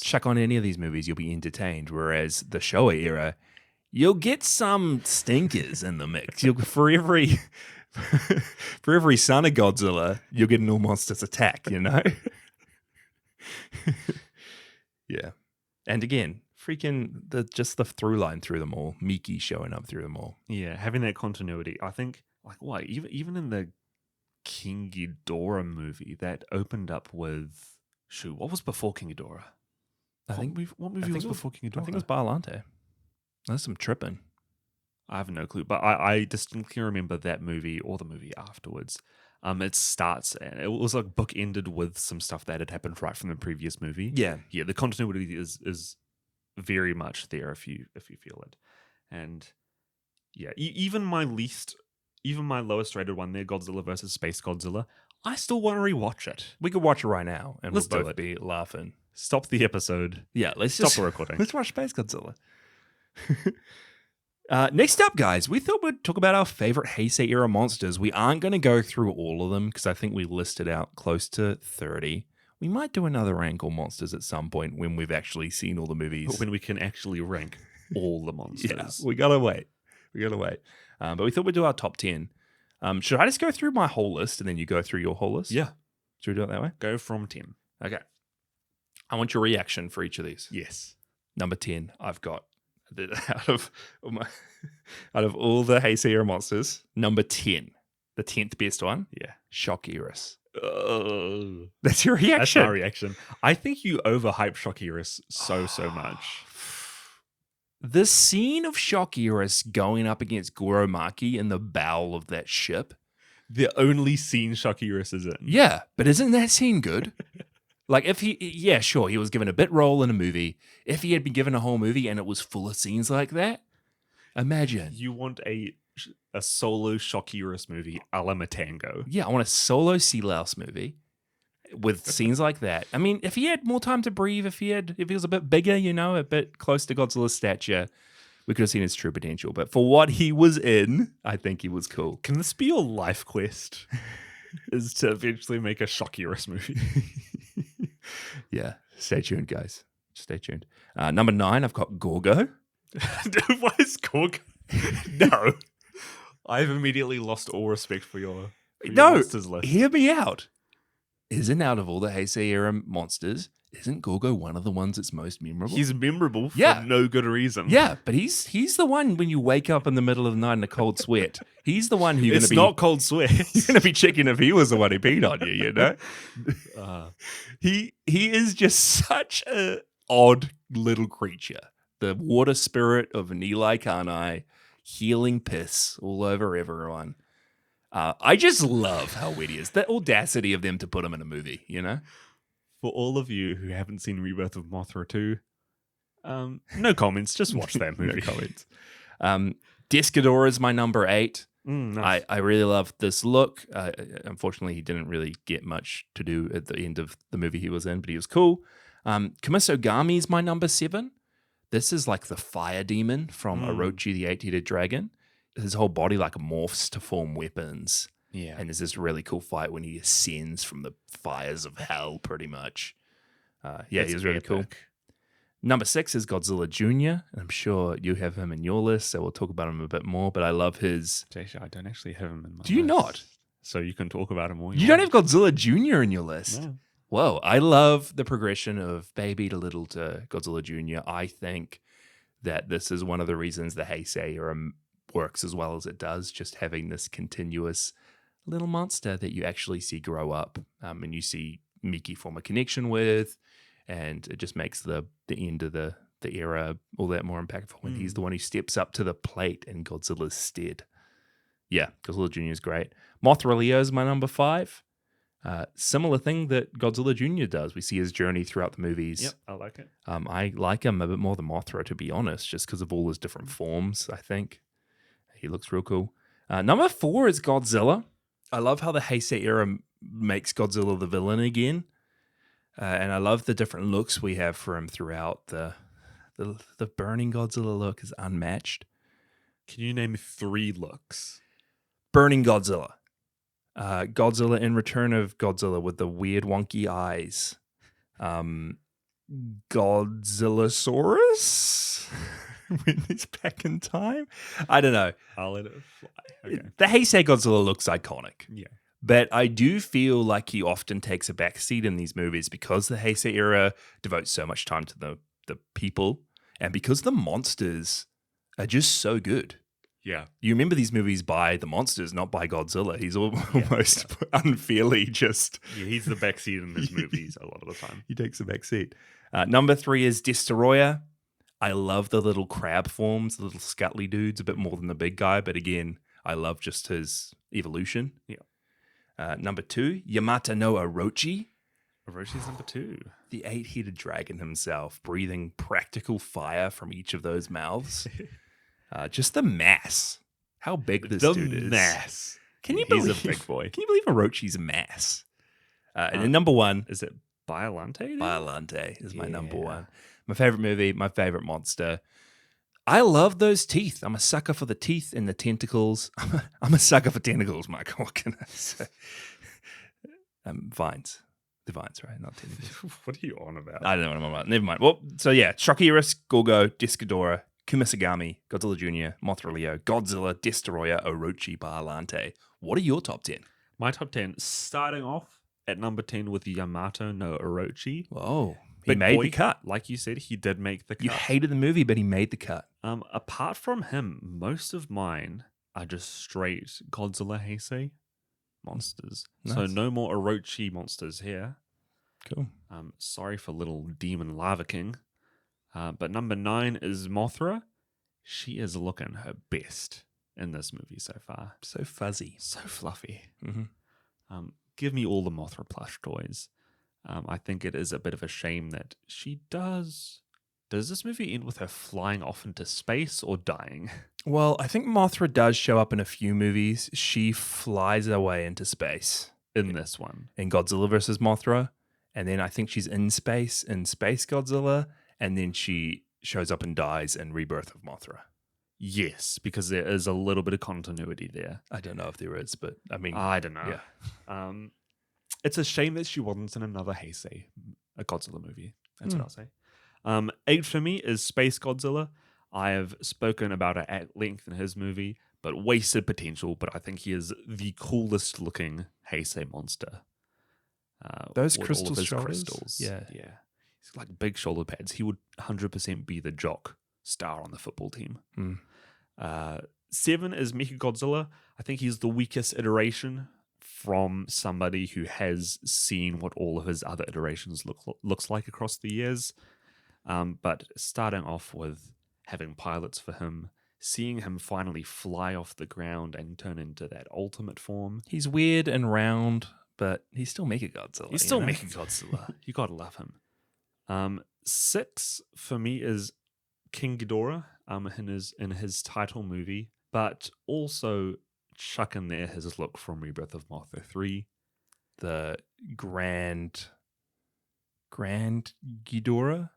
Chuck on any of these movies, you'll be entertained. Whereas the Showa Era, you'll get some stinkers in the mix. For every son of Godzilla, you'll get an all monsters attack, you know? Yeah. And again, freaking just the through line through them all. Miki showing up through them all. Yeah, having that continuity. I think, even in the King Ghidorah movie that opened up with... Shoot, what was before King Ghidorah? What movie was before King Ghidorah? I think it was MAILnilla. That's some tripping. I have no clue, but I distinctly remember that movie or the movie afterwards. It starts, and it was like bookended with some stuff that had happened right from the previous movie. Yeah. The continuity is very much there if you feel it, and yeah, even my lowest rated one there, Godzilla versus Space Godzilla, I still want to rewatch it. We could watch it right now, and Let's we'll do both it. be laughing. Stop the episode. Yeah, let's Stop just the recording. Let's watch Space Godzilla. Next up, guys, we thought we'd talk about our favorite Heisei Era monsters. We aren't going to go through all of them because I think we listed out close to 30. We might do another rank all monsters at some point when we've actually seen all the movies. When we can actually rank all the monsters. Yeah, we gotta wait. But we thought we'd do our top 10. Should I just go through my whole list and then you go through your whole list? Yeah. Should we do it that way? Go from 10. Okay. I want your reaction for each of these. Yes. Number 10, I've got out of all the Heisei Era monsters, number 10, the 10th best one. Yeah. Shockiris. Oh. That's your reaction. That's my reaction. I think you overhype Shockiris so much. The scene of Shockiris going up against Goromaki in the bowel of that ship. The only scene Shockiris is in. Yeah, but isn't that scene good? Like sure, he was given a bit role in a movie. If he had been given a whole movie and it was full of scenes like that, imagine. You want a solo Shockiris movie a la Matango. Yeah, I want a solo Sea Louse movie with scenes like that. I mean, if he had more time to breathe, if he was a bit bigger, a bit close to Godzilla's stature, we could have seen his true potential. But for what he was in, I think he was cool. Can this be your life quest? Is to eventually make a Shockiris movie? Yeah, stay tuned, guys. Stay tuned. Number 9, I've got Gorgo. Why is Gorgo? No. I've immediately lost all respect for your monsters list. Hear me out. isn't out of all the Heisei Era monsters, isn't Gorgo one of the ones that's most memorable? He's memorable for Yeah. no good reason. Yeah, but he's the one when you wake up in the middle of the night in a cold sweat. He's the one who you're going It's to be not cold sweat. you're going to be checking if he was the one who peed on you, you know? Uh, He is just such a odd little creature. The water spirit of an Eli Kanai, healing piss all over everyone. I just love how weird he is. The audacity of them to put him in a movie, you know? for all of you who haven't seen Rebirth of Mothra 2, no comments. Just watch that movie. No comments. Descador is my number 8. Nice. I really love this look. Unfortunately, he didn't really get much to do at the end of the movie he was in, but he was cool. Kumisogami is my number 7. This is like the fire demon from Orochi, the 8-headed dragon. His whole body like morphs to form weapons. Yeah. And there's this really cool fight when he ascends from the fires of hell, pretty much. Yeah, he's really cool. Number 6 is Godzilla Jr. And I'm sure you have him in your list, so we'll talk about him a bit more. But I love his... I don't actually have him in my Do you list. not? So you can talk about him all You don't have Godzilla Jr. in your list? No. Whoa, I love the progression of baby to little to Godzilla Jr. I think that this is one of the reasons the Heisei Era works as well as it does, just having this continuous little monster that you actually see grow up, and you see Mykah form a connection with, and it just makes the end of the era all that more impactful when he's the one who steps up to the plate in Godzilla's stead. Yeah, Godzilla Jr. is great. Mothra Leo is my number 5. Similar thing that Godzilla Jr. does. We see his journey throughout the movies. Yep, I like it. I like him a bit more than Mothra, to be honest, just because of all his different forms, I think. He looks real cool. Number 4 is Godzilla. I love how the Heisei Era makes Godzilla the villain again. And I love the different looks we have for him throughout. The burning Godzilla look is unmatched. Can you name 3 looks? Burning Godzilla. Godzilla in Return of Godzilla with the weird wonky eyes. Godzillasaurus? When he's back in time? I don't know. I'll let it fly. Okay. The Heisei Godzilla looks iconic. Yeah. But I do feel like he often takes a backseat in these movies because the Heisei Era devotes so much time to the people, and because the monsters are just so good. Yeah. You remember these movies by the monsters, not by Godzilla. He's almost unfairly just... Yeah, he's the backseat in his movies a lot of the time. He takes a backseat. Number 3 is Destroyer. I love the little crab forms, the little scuttly dudes, a bit more than the big guy. But again, I love just his evolution. Yeah. Number 2, Yamata no Orochi. Oroshi's number 2. The 8-headed dragon himself, breathing practical fire from each of those mouths. Just the mass. How big this dude is. The mass. Can you believe He's a big boy. Can you believe Orochi's mass? And then number 1 Is it Biollante? Biollante is my number Yeah. 1. My favorite movie, my favorite monster. I love those teeth. I'm a sucker for the teeth and the tentacles. I'm a sucker for tentacles, Michael. What can I say? Vines. The vines, right? Not tentacles. What are you on about? I don't know what I'm on about. Never mind. Well, so yeah, Shockirus, Gorgo, Descadora, Kumisogami, Godzilla Jr., Mothra Leo, Godzilla, Destroyer, Orochi, Biollante. What are your top 10? My top 10, starting off at number 10 with Yamato no Orochi. Whoa. He Big made boy, the cut. Like you said, he did make the cut. You hated the movie, but he made the cut. Apart from him, most of mine are just straight Godzilla Heisei monsters. So Nice. no more Orochi monsters here. Cool. Sorry for little demon Lava King. But number 9 is Mothra. She is looking her best in this movie so far. So fuzzy. So fluffy. Mm-hmm. Give me all the Mothra plush toys. I think it is a bit of a shame that she does. Does this movie end with her flying off into space or dying? Well, I think Mothra does show up in a few movies. She flies away into space In this one. in Godzilla versus Mothra. And then I think she's in Space Godzilla. And then she shows up and dies in Rebirth of Mothra. Yes, because there is a little bit of continuity there. I don't know if there is, but I mean... I don't know. Yeah. It's a shame that she wasn't in another Heisei, a Godzilla movie. That's what I'll say. 8 for me is Space Godzilla. I have spoken about it at length in his movie, but wasted potential. But I think he is the coolest looking Heisei monster. Those with crystal all of his shoulders? crystals. Yeah. He's like big shoulder pads. He would 100% be the jock star on the football team. Hmm. 7 is Godzilla. I think he's the weakest iteration from somebody who has seen what all of his other iterations looks like across the years. But starting off with having pilots for him, seeing him finally fly off the ground and turn into that ultimate form. He's weird and round, but he's still Godzilla. He's still Godzilla. You gotta love him. 6 for me is King Ghidorah in his title movie, but also chuck in there his look from Rebirth of Mothra 3. The Grand Ghidorah?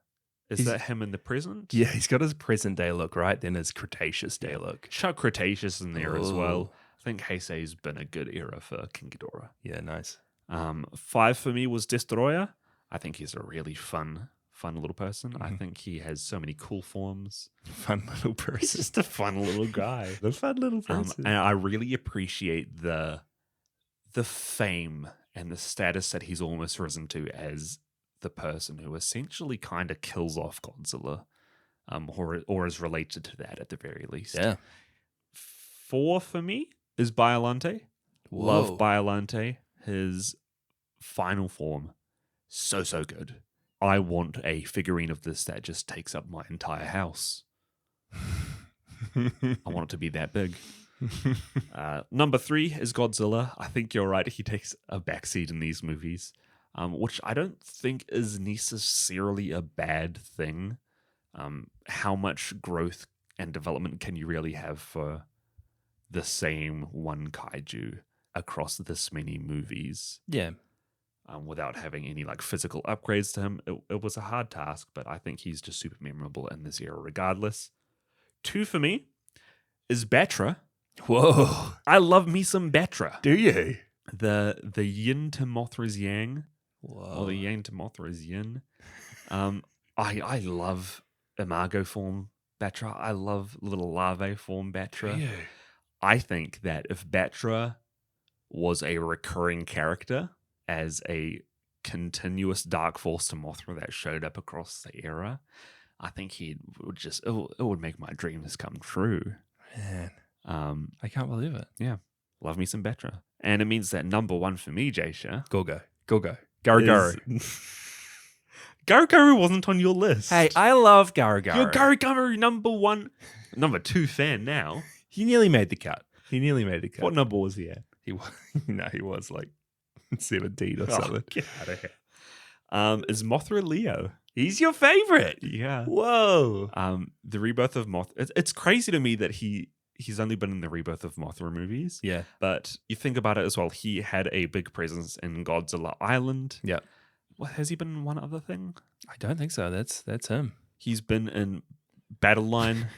Is that him in the present? Yeah, he's got his present day look, right? Then his Cretaceous day look. Chuck Cretaceous in there as Oh. well. I think Heisei's been a good era for King Ghidorah. Yeah, nice. 5 for me was Destroyer. I think he's a really fun little person. I Mhm. think he has so many cool forms. Fun little He's person. just a fun little guy. The fun little person. And I really appreciate the fame and the status that he's almost risen to as the person who essentially kind of kills off Godzilla, or is related to that at the very least. Yeah. 4 for me is Biollante. Love Biollante. His final form, so good. I want a figurine of this that just takes up my entire house. I want it to be that big. Number 3 is Godzilla. I think you're right. He takes a backseat in these movies, which I don't think is necessarily a bad thing. How much growth and development can you really have for the same one kaiju across this many movies? Yeah. Without having any like physical upgrades to him. It was a hard task, but I think he's just super memorable in this era regardless. 2 for me is Batra. Whoa. I love me some Batra. Do you? The yin to Mothra's yang, Whoa. or the yang to Mothra's yin. I love Imago form Batra. I love little larvae form Batra. Yeah. I think that if Batra was a recurring character as a continuous dark force to Mothra that showed up across the era, I think it would make my dreams come true. Man, I can't believe it. Yeah, love me some Batra. And it means that number 1 for me, Jaysha, Go. Garu. Garu wasn't on your list. Hey, I love Garu. You're Garu number 1, number 2 fan now. He nearly made the cut. What number was he at? He was like 17 or Oh, something. get out of here. Is Mothra Leo? He's your favorite. Yeah. Whoa. The Rebirth of Mothra. It's crazy to me that he's only been in the Rebirth of Mothra movies. Yeah. But you think about it as well. He had a big presence in Godzilla Island. Yeah. What, has he been in one other thing? I don't think so. That's him. He's been in Battle Line.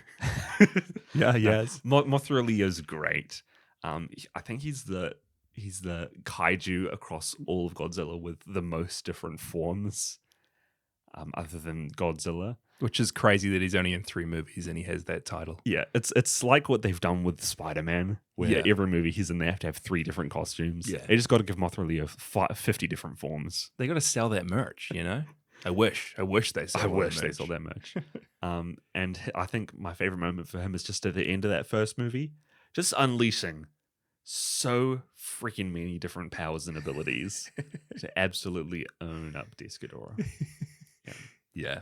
Yeah, yes. Mothra Leo's great. I think he's the kaiju across all of Godzilla with the most different forms, other than Godzilla. Which is crazy that he's only in 3 movies and he has that title. Yeah, it's like what they've done with Spider-Man, where Yeah. every movie he's in, they have to have 3 different costumes. Yeah. They just got to give Mothra Leo 50 different forms. They got to sell that merch, you know? I wish they sold I wish they merch. sold that merch. And I think my favorite moment for him is just at the end of that first movie, just unleashing so freaking many different powers and abilities to absolutely own up Desghidorah. Yeah.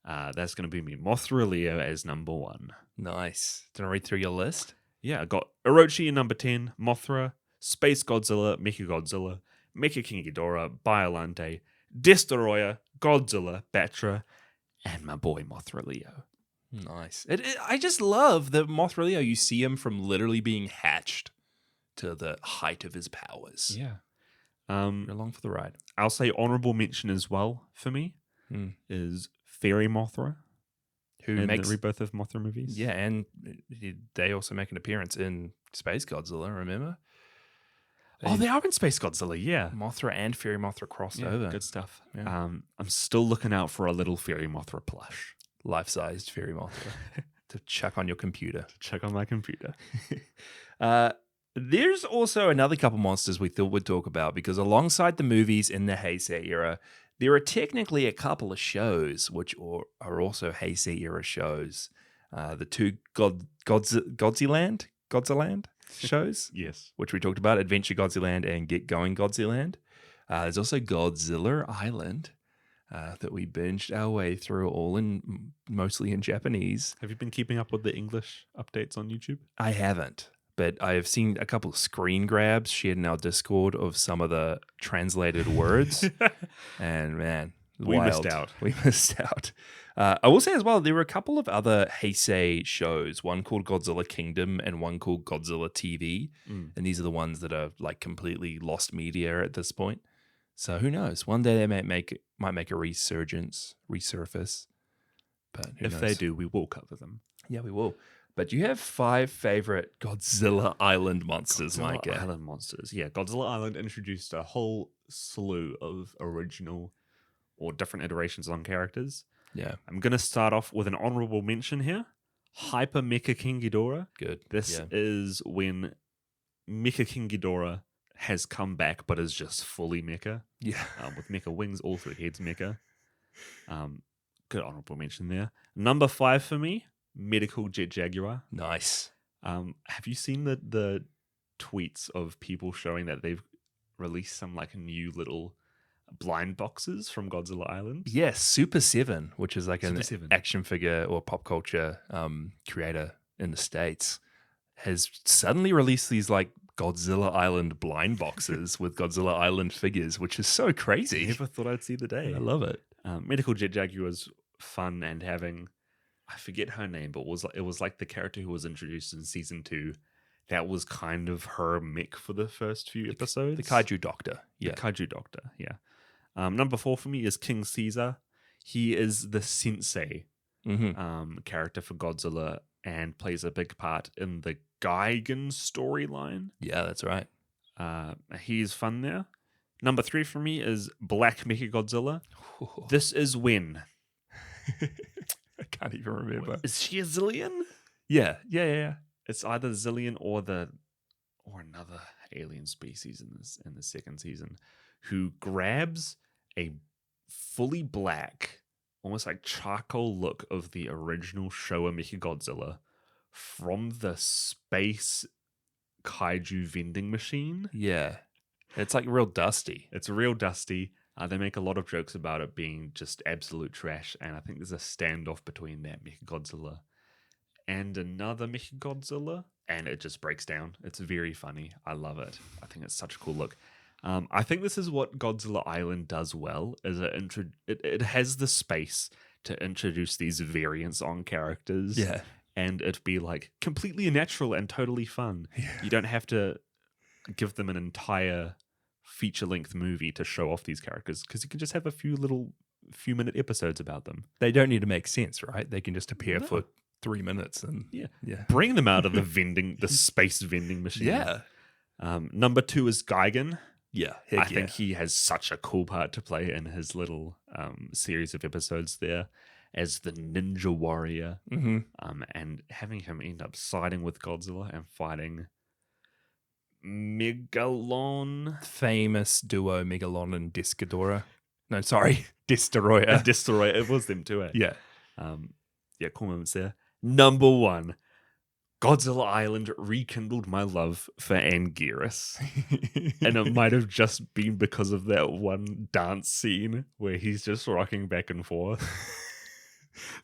That's going to be me. Mothra Leo as number 1. Nice. Did I read through your list? Yeah, I got Orochi in number 10, Mothra, Space Godzilla, Mecha Godzilla, Mecha King Ghidorah, Biollante, Destroyer, Godzilla, Batra, and my boy Mothra Leo. Nice. I just love that Mothra Leo, you see him from literally being hatched to the height of his powers. Yeah. You're along for the ride. I'll say honorable mention as well for me is Fairy Mothra, Who in makes the Rebirth of Mothra movies. Yeah, and they also make an appearance in Space Godzilla, remember? They are in Space Godzilla, yeah. Mothra and Fairy Mothra crossed Yeah, over. good stuff. Yeah. I'm still looking out for a little Fairy Mothra plush. Life-sized Fairy Mothra to chuck on your computer. Check on my computer. There's also another couple monsters we thought we'd talk about because alongside the movies in the Heisei era, there are technically a couple of shows which are also Heisei era shows. The two Godzilla shows, Yes. which we talked about, Adventure Godzilla and Get Going Godzilla. There's also Godzilla Island that we binged our way through, all in mostly in Japanese. Have you been keeping up with the English updates on YouTube? I haven't, but I have seen a couple of screen grabs shared in our Discord of some of the translated words, and man, We missed wild. out. We missed out. I will say as well, there were a couple of other Heisei shows, one called Godzilla Kingdom and one called Godzilla TV. And these are the ones that are like completely lost media at this point. So who knows? One day they might make a resurface. But who If knows? they do, we will cover them. Yeah, we will. But you have 5 favorite Godzilla Island monsters, Godzilla Mykah. Island monsters. Yeah, Godzilla Island introduced a whole slew of original or different iterations on characters. Yeah, I'm going to start off with an honorable mention here. Hyper Mecha King Ghidorah. good. This yeah. is when Mecha King Ghidorah has come back, but is just fully mecha. Yeah. With mecha wings, all 3 heads mecha. Good honorable mention there. Number 5 for me, Medical Jet Jaguar. Nice. Have you seen the tweets of people showing that they've released some like new little blind boxes from Godzilla Island? Yes, Super 7, which is like Super an 7. action figure or pop culture creator in the States, has suddenly released these like Godzilla Island blind boxes with Godzilla Island figures, which is so crazy. Never thought I'd see the day. I love it. Medical Jet Jaguar was fun, and having, I forget her name, but it was like the character who was introduced in season 2. That was kind of her mech for the first few episodes. The Kaiju Doctor. The Yeah. Kaiju Doctor, yeah. Number 4 for me is King Caesar. He is the sensei character for Godzilla and plays a big part in the Gigan storyline. Yeah, that's right. He's fun there. Number 3 for me is Black Mechagodzilla. This is when. I can't even remember. Is she a Zillion? Yeah. It's either Zillion or another alien species in the second season, who grabs a fully black, almost like charcoal look of the original Showa Mechagodzilla from the space kaiju vending machine. Yeah. It's like real dusty. It's real dusty. They make a lot of jokes about it being just absolute trash, and I think there's a standoff between that Mechagodzilla and another Mechagodzilla, and it just breaks down. It's very funny. I love it. I think it's such a cool look. I think this is what Godzilla Island does well, is it has the space to introduce these variants on characters. Yeah. And it be like completely natural and totally fun. Yeah. You don't have to give them an entire feature-length movie to show off these characters, because you can just have a few minute episodes about them. They don't need to make sense, right? They can just appear No. for 3 minutes and Yeah. yeah. Bring them out of the space vending machine. Yeah. Number 2 is Gigan. Yeah. I think he has such a cool part to play in his little series of episodes there as the ninja warrior. And having him end up siding with Godzilla and fighting Megalon. Famous duo Megalon and Discadora. No, sorry. Destoroyah. Destroy. It was them too, eh? Yeah. Yeah, cool moments there. Number 1. Godzilla Island rekindled my love for Anguirus. And it might have just been because of that one dance scene where he's just rocking back and forth.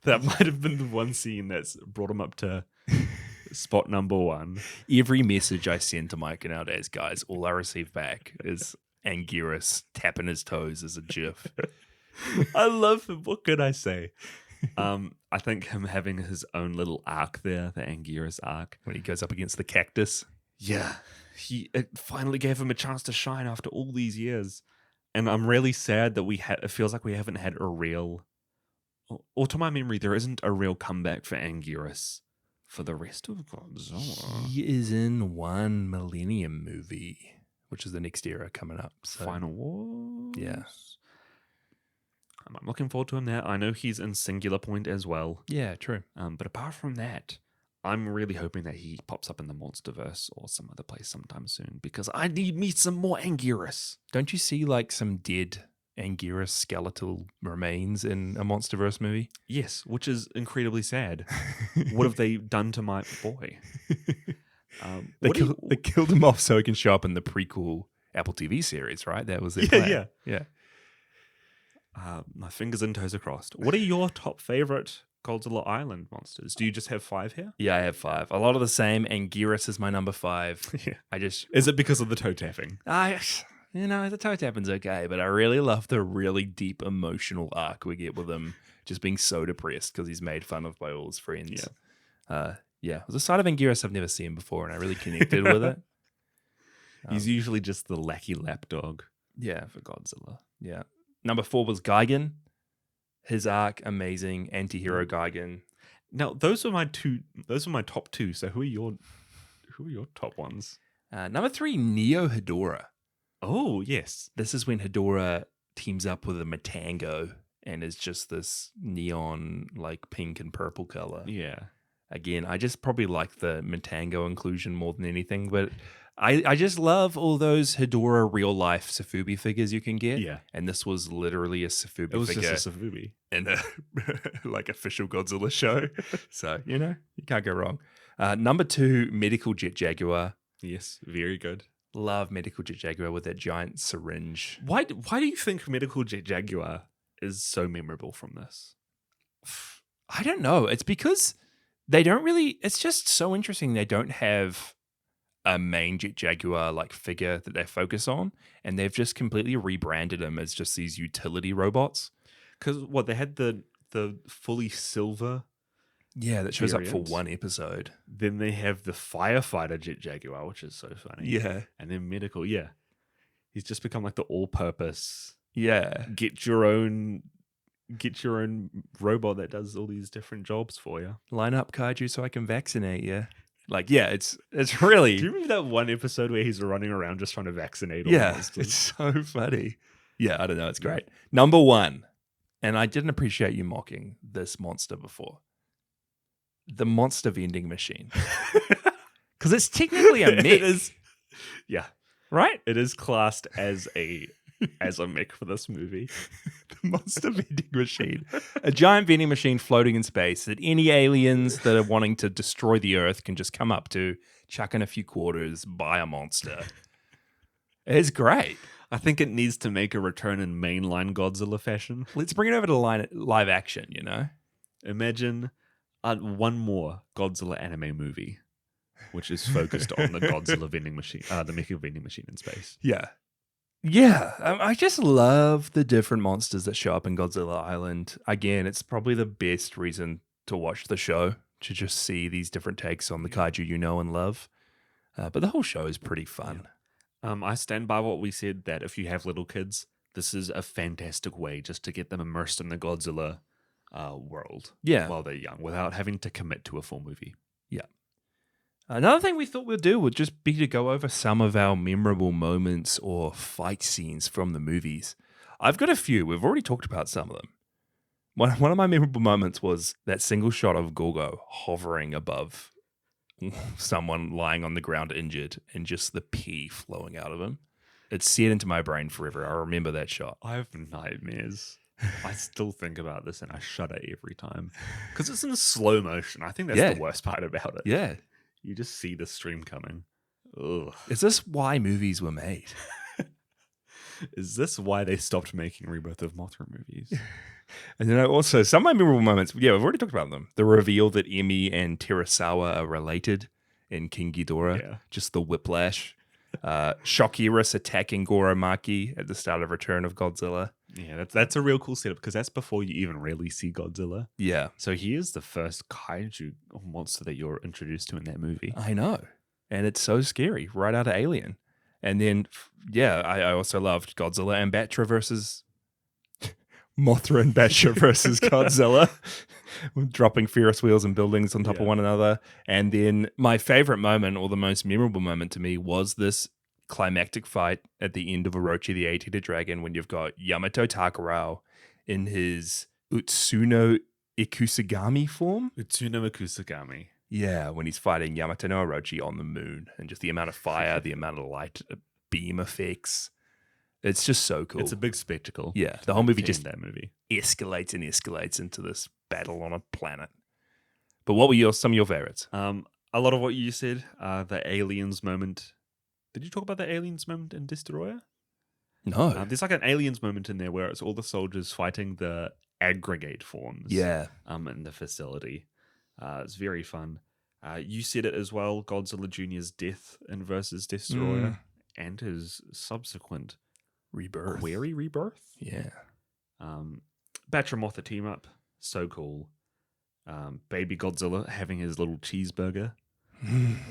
That might have been the one scene that's brought him up to spot number 1. Every message I send to Mykah nowadays, guys, all I receive back is Anguirus tapping his toes as a gif. I love him. What could I say? I think him having his own little arc there, the Anguirus arc. When he goes up against the cactus. Yeah, it finally gave him a chance to shine after all these years. And I'm really sad that it feels like we haven't had a real, or to my memory, there isn't a real comeback for Anguirus for the rest of Godzilla. He is in one Millenium movie, which is the next era coming up. So. Final Wars? Yeah. I'm looking forward to him there. I know he's in Singular Point as well. Yeah, true. But apart from that, I'm really hoping that he pops up in the Monsterverse or some other place sometime soon because I need me some more Anguirus. Don't you see like some dead Anguirus skeletal remains in a Monsterverse movie? Yes, which is incredibly sad. What have they done to my boy? They, what do they killed him off so he can show up in the prequel Apple TV series, right? That was their Yeah, plan. yeah. My fingers and toes are crossed. What are your top favorite Godzilla Island monsters? Do you just have 5 here? Yeah, I have 5. A lot of the same. Anguirus is my number 5. Yeah. Is it because of the toe tapping? The toe tapping's okay, but I really love the really deep emotional arc we get with him just being so depressed because he's made fun of by all his friends. Yeah. It was a side of Anguirus I've never seen before, and I really connected with it. He's usually just the lackey lapdog. Yeah, for Godzilla. Yeah. Number 4 was Gigan. His arc, amazing. Anti-hero Gigan. Now, those are my top 2. So who are your top ones? Number 3, Neo Hedorah. Oh, yes. This is when Hedorah teams up with a Matango and is just this neon, like pink and purple color. Yeah. Again, I just probably like the Matango inclusion more than anything, but I just love all those Hedorah real life Safubi figures you can get. Yeah. And this was literally a Safubi It was figure just a Safubi. in a like official Godzilla show. So, you can't go wrong. Number 2, Medical Jet Jaguar. Yes, very good. Love Medical Jet Jaguar with that giant syringe. Why do you think Medical Jet Jaguar is so memorable from this? I don't know. It's because they don't really. It's just so interesting. They don't have a main Jet Jaguar like figure that they focus on, and they've just completely rebranded them as just these utility robots. Because they had the fully silver. Yeah, that shows up for variant. one episode. Then they have the firefighter Jet Jaguar, which is so funny. Yeah, And then medical. Yeah, he's just become like the all-purpose. yeah. Get your own robot that does all these different jobs for you. Line up, kaiju, so I can vaccinate you. Like, yeah, it's really. Do you remember that one episode where he's running around just trying to vaccinate all Yeah, monsters? it's so funny. Yeah, I don't know. It's great. Number 1, and I didn't appreciate you mocking this monster before. The monster vending machine. Because it's technically a mech. It is. Yeah. Right? It is classed as a mech for this movie. The monster vending machine. A giant vending machine floating in space that any aliens that are wanting to destroy the Earth can just come up to, chuck in a few quarters, buy a monster. It's great. I think it needs to make a return in mainline Godzilla fashion. Let's bring it over to live action, Imagine one more Godzilla anime movie, which is focused on the Godzilla vending machine, the Mykah vending machine in space. Yeah. Yeah. I just love the different monsters that show up in Godzilla Island. Again, it's probably the best reason to watch the show, to just see these different takes on the kaiju you know and love. But the whole show is pretty fun. I stand by what we said, that if you have little kids, this is a fantastic way just to get them immersed in the Godzilla world while they're young without having to commit to a full movie. Yeah. Another thing we thought we'd do would just be to go over some of our memorable moments or fight scenes from the movies. I've got a few. We've already talked about some of them. One of my memorable moments was that single shot of Gorgo hovering above someone lying on the ground injured and just the pee flowing out of him. It's seared into my brain forever. I remember that shot. I have nightmares. I still think about this and I shudder every time because it's in slow motion. I think that's the worst part about it. Yeah. You just see the stream coming. Ugh. Is this why movies were made? Is this why they stopped making Rebirth of Mothra movies? And also some of my memorable moments, we've already talked about them. The reveal that Emi and Terasawa are related in King Ghidorah. Just the whiplash. Shockirus attacking Goromaki at the start of Return of Godzilla. Yeah, that's a real cool setup because that's before you even really see Godzilla. Yeah. So he is the first kaiju monster that you're introduced to in that movie. I know. And it's so scary, right out of Alien. And then, I also loved Godzilla and Batra versus Mothra and Batra versus Godzilla, dropping Ferris wheels and buildings on top of one another. And then my favorite moment, or the most memorable moment to me, was this climactic fight at the end of Orochi the Eight-Headed Dragon when you've got Yamato Takarao in his Utsuno Ikusagami form. Utsuno Ikusagami. Yeah, when he's fighting Yamato no Orochi on the moon, and just the amount of fire, the amount of light, beam effects. It's just so cool. It's a big spectacle. Yeah, the whole movie just that movie escalates and escalates into this battle on a planet. But what were some of your favorites? A lot of what you said, the aliens moment. Did you talk about the aliens moment in Destroyer? No. There's like an aliens moment in there where it's all the soldiers fighting the aggregate forms. Yeah. In the facility. It's very fun. You said it as well, Godzilla Jr.'s death in Versus Destroyer and his subsequent rebirth. Query rebirth? Yeah. Batra Mothra team up. So cool. Baby Godzilla having his little cheeseburger.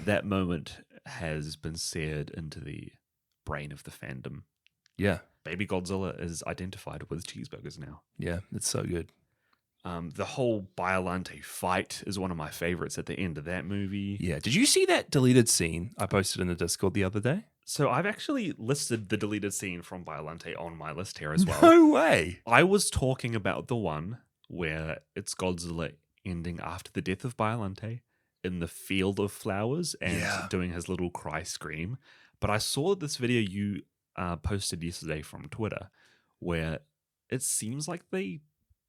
That moment has been seared into the brain of the fandom. Yeah. Baby Godzilla is identified with cheeseburgers now. Yeah, it's so good. The whole Biollante fight is one of my favorites at the end of that movie. Yeah. Did you see that deleted scene I posted in the Discord the other day? So I've actually listed the deleted scene from Biollante on my list here as well. No way. I was talking about the one where it's Godzilla ending after the death of Biollante in the field of flowers and doing his little cry scream. But I saw this video you posted yesterday from Twitter where it seems like they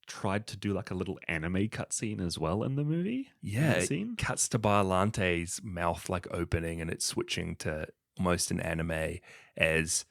tried to do like a little anime cutscene as well in the movie. Yeah, it cuts to Biolante's mouth like opening and it's switching to almost an anime as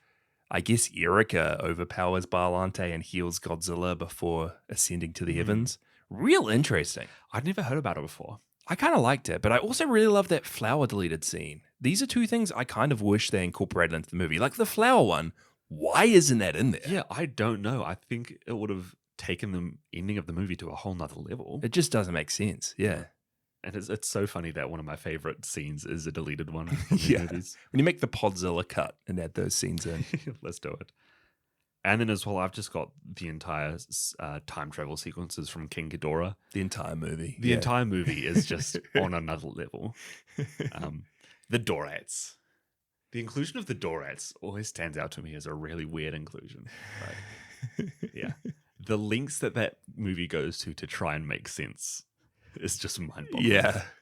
I guess Erika overpowers Biollante and heals Godzilla before ascending to the heavens. Real interesting. I'd never heard about it before. I kind of liked it, but I also really love that flower deleted scene. These are two things I kind of wish they incorporated into the movie. Like the flower one, why isn't that in there? Yeah, I don't know. I think it would have taken the ending of the movie to a whole nother level. It just doesn't make sense. Yeah. And it's so funny that one of my favorite scenes is a deleted one from the movies. When you make the Podzilla cut and add those scenes in. Let's do it. And then as well, I've just got the entire time travel sequences from King Ghidorah. The entire movie. The entire movie is just on another level. The Dorats. The inclusion of the Dorats always stands out to me as a really weird inclusion. Right? Yeah. The lengths that movie goes to try and make sense is just mind-boggling.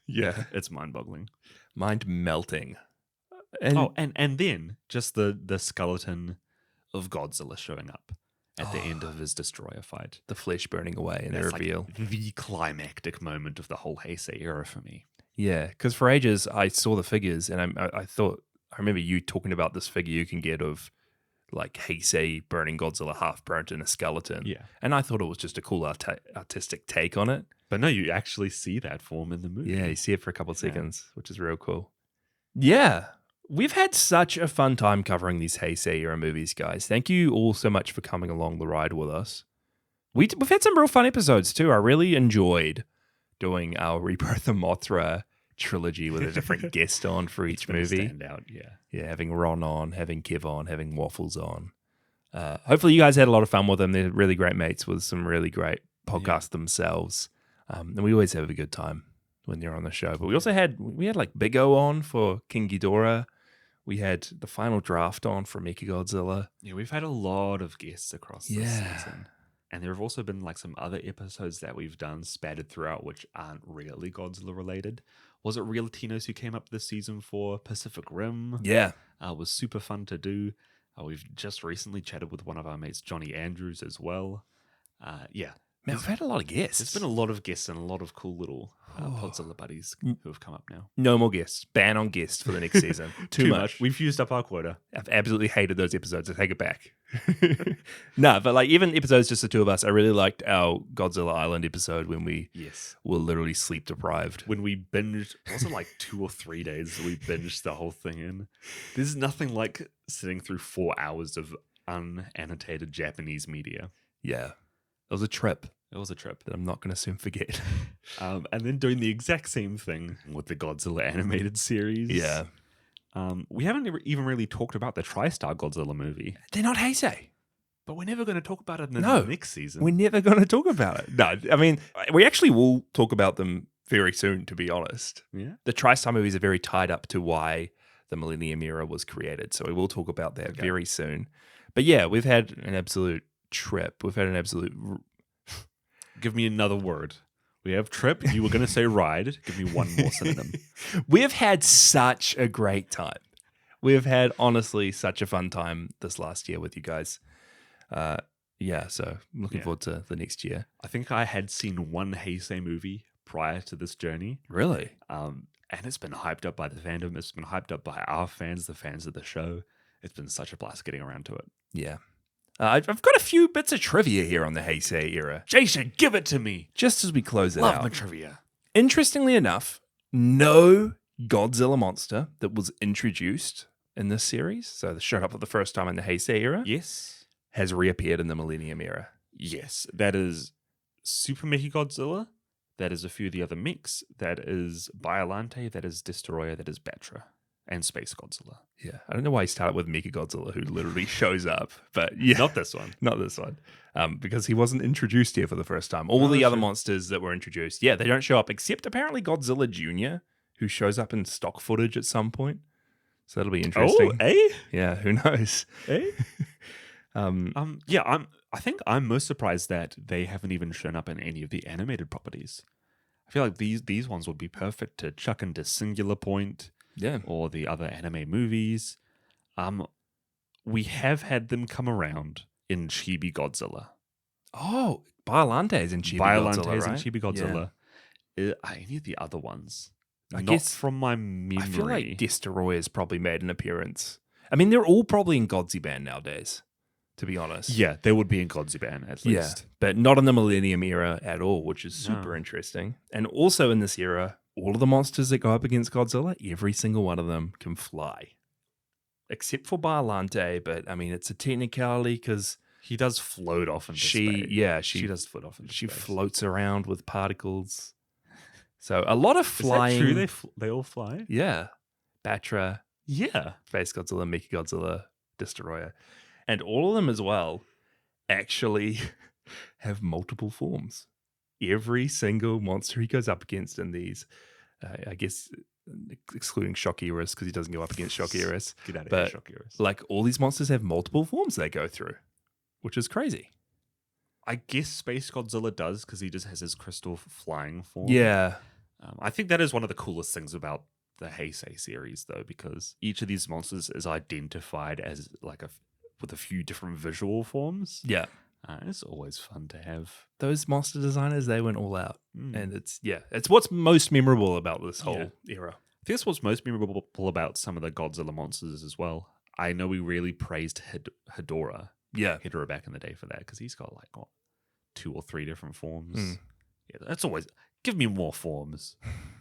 Yeah. It's mind-boggling. Mind melting. And then just the skeleton of Godzilla showing up at the end of his destroyer fight. The flesh burning away and the reveal. Like the climactic moment of the whole Heisei era for me. Yeah, because for ages I saw the figures and I remember you talking about this figure you can get of like Heisei burning Godzilla half burnt in a skeleton. Yeah. And I thought it was just a cool artistic take on it. But no, you actually see that form in the movie. Yeah, you see it for a couple of seconds, which is real cool. Yeah. We've had such a fun time covering these Heisei era movies, guys. Thank you all so much for coming along the ride with us. We've had some real fun episodes too. I really enjoyed doing our Rebirth of Mothra trilogy with a different guest on for each movie. Standout, yeah, having Ron on, having Kev on, having Waffles on. Hopefully you guys had a lot of fun with them. They're really great mates with some really great podcasts themselves. And we always have a good time when they're on the show. But we had like Big O on for King Ghidorah. We had the final draft on for Mykah Godzilla. Yeah, we've had a lot of guests across this season. And there have also been like some other episodes that we've done spattered throughout which aren't really Godzilla related. Was it Real Latinos who came up this season for Pacific Rim? Yeah. Was super fun to do. We've just recently chatted with one of our mates, Johnny Andrews, as well. Man, we've had a lot of guests. There's been a lot of guests and a lot of cool little Podzilla buddies who have come up now. No more guests. Ban on guests for the next season. Too much. We've used up our quota. I've absolutely hated those episodes. I take it back. No, but like even episodes just the two of us, I really liked our Godzilla Island episode when we were literally sleep deprived. When we binged, was it like 2 or 3 days that we binged the whole thing in? There's nothing like sitting through 4 hours of unannotated Japanese media. Yeah. It was a trip. It was a trip that I'm not going to soon forget. And then doing the exact same thing with the Godzilla animated series. Yeah. We haven't even really talked about the TriStar Godzilla movie. They're not Heisei. But we're never going to talk about it in the next season. We're never going to talk about it. No, I mean, we actually will talk about them very soon, to be honest. Yeah. The TriStar movies are very tied up to why the Millennium Era was created. So we will talk about that very soon. But yeah, we've had an absolute trip. We've had an absolute... Give me another word. We have trip. You were going to say ride. Give me one more synonym. We've had such a great time. We've had, honestly, such a fun time this last year with you guys. So I'm looking forward to the next year. I think I had seen one Heisei movie prior to this journey. Really? And it's been hyped up by the fandom. It's been hyped up by our fans, the fans of the show. It's been such a blast getting around to it. Yeah. I've got a few bits of trivia here on the Heisei era. Jason, give it to me. Just as we close it Love out. my trivia. Interestingly enough, no Godzilla monster that was introduced in this series, so that showed up for the first time in the Heisei era, Yes. has reappeared in the Millennium era. Yes. That is Super Godzilla. That is a few of the other mechs. That is Biollante. That is Destroyer. That is Batra. And Space Godzilla. Yeah, I don't know why he started with Mykah Godzilla, who literally shows up, but yeah. Not this one. Not this one. Because he wasn't introduced here for the first time. All the other monsters that were introduced, they don't show up, except apparently Godzilla Jr., who shows up in stock footage at some point. So that'll be interesting. Oh, eh? Yeah, who knows? Eh? I think I'm most surprised that they haven't even shown up in any of the animated properties. I feel like these ones would be perfect to chuck into Singular Point. Yeah. Or the other anime movies. We have had them come around in Chibi Godzilla. Oh, Biollante is in Chibi Godzilla, right? in Chibi Godzilla. Are any of the other ones? I Not guess from my memory. I feel like Destroyer's probably made an appearance. I mean, they're all probably in Godzilla nowadays, to be honest. Yeah, they would be in Godzilla at least. Yeah, but not in the Millennium era at all, which is super interesting. And also in this era, all of the monsters that go up against Godzilla, every single one of them can fly. Except for Biollante, but I mean, it's a technicality because he does float off into space. She does float off into She space. floats around with particles. So a lot of flying. Is that true? They all fly? Yeah. Batra, Yeah. Space Godzilla, Mykah Godzilla, Destroyer. And all of them as well actually have multiple forms. Every single monster he goes up against in these, I guess, excluding Shock Eris because he doesn't go up against Shock Eris. Get out of here, Shock Eris. Like all these monsters have multiple forms they go through, which is crazy. I guess Space Godzilla does because he just has his crystal flying form. Yeah. I think that is one of the coolest things about the Heisei series, though, because each of these monsters is identified as with a few different visual forms. Yeah. It's always fun to have. Those monster designers, they went all out. And it's what's most memorable about this whole era. I think that's what's most memorable about some of the Godzilla monsters as well. I know we really praised Hedorah. Yeah. Hedorah back in the day for that because he's got 2 or 3 different forms. Yeah, that's always... Give me more forms.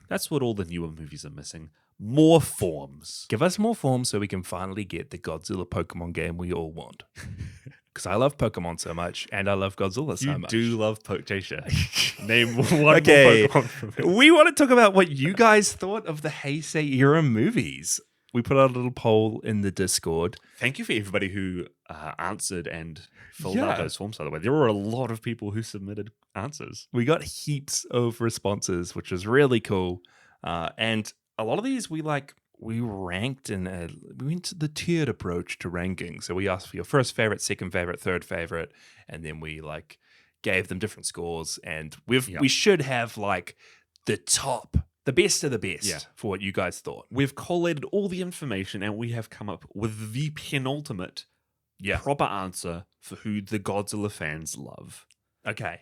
That's what all the newer movies are missing. More forms. Give us more forms so we can finally get the Godzilla Pokemon game we all want. Because I love Pokemon so much, and I love Godzilla so much. You do love Pokemon. Name one okay. more Pokemon from it. We want to talk about what you guys thought of the Heisei era movies. We put out a little poll in the Discord. Thank you for everybody who answered and filled out those forms, by the way. There were a lot of people who submitted answers. We got heaps of responses, which was really cool. And a lot of these we ranked and we went to the tiered approach to ranking. So we asked for your first favorite, second favorite, third favorite, and then we gave them different scores. And we should have the top, the best of the best for what you guys thought. We've collated all the information and we have come up with the penultimate proper answer for who the Godzilla fans love. Okay.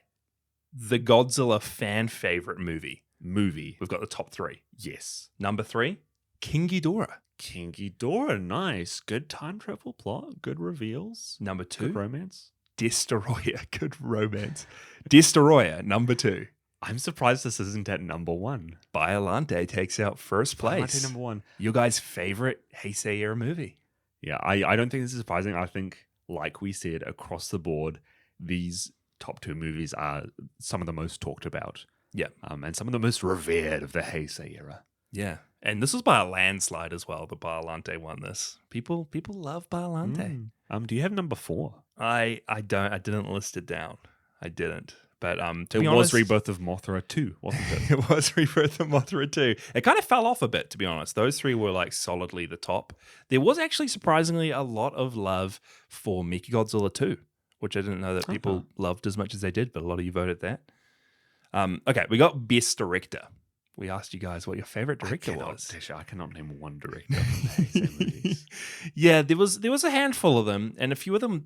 The Godzilla fan favorite movie. We've got the top 3. Yes. Number 3, King Ghidorah. King Ghidorah, nice. Good time travel plot. Good reveals. Number 2, good romance. Destroyer. Good romance. Destroyer, number 2. I'm surprised this isn't at number 1. Biollante takes out first place. Biollante number 1. Your guys' favorite Heisei era movie. Yeah, I don't think this is surprising. I think, like we said, across the board, these top 2 movies are some of the most talked about. Yeah. And some of the most revered of the Heisei era. Yeah. And this was by a landslide as well, but Biollante won this. People love Biollante. Do you have number 4? I don't. I didn't list it down. I didn't. But it was Rebirth of Mothra 2, wasn't it? It was Rebirth of Mothra 2. It kind of fell off a bit, to be honest. Those 3 were solidly the top. There was actually surprisingly a lot of love for Mykah Godzilla 2, which I didn't know that people loved as much as they did, but a lot of you voted that. Okay, we got Best Director. We asked you guys what your favorite director was. I cannot name one director from the Heisei movies. Yeah, there was a handful of them, and a few of them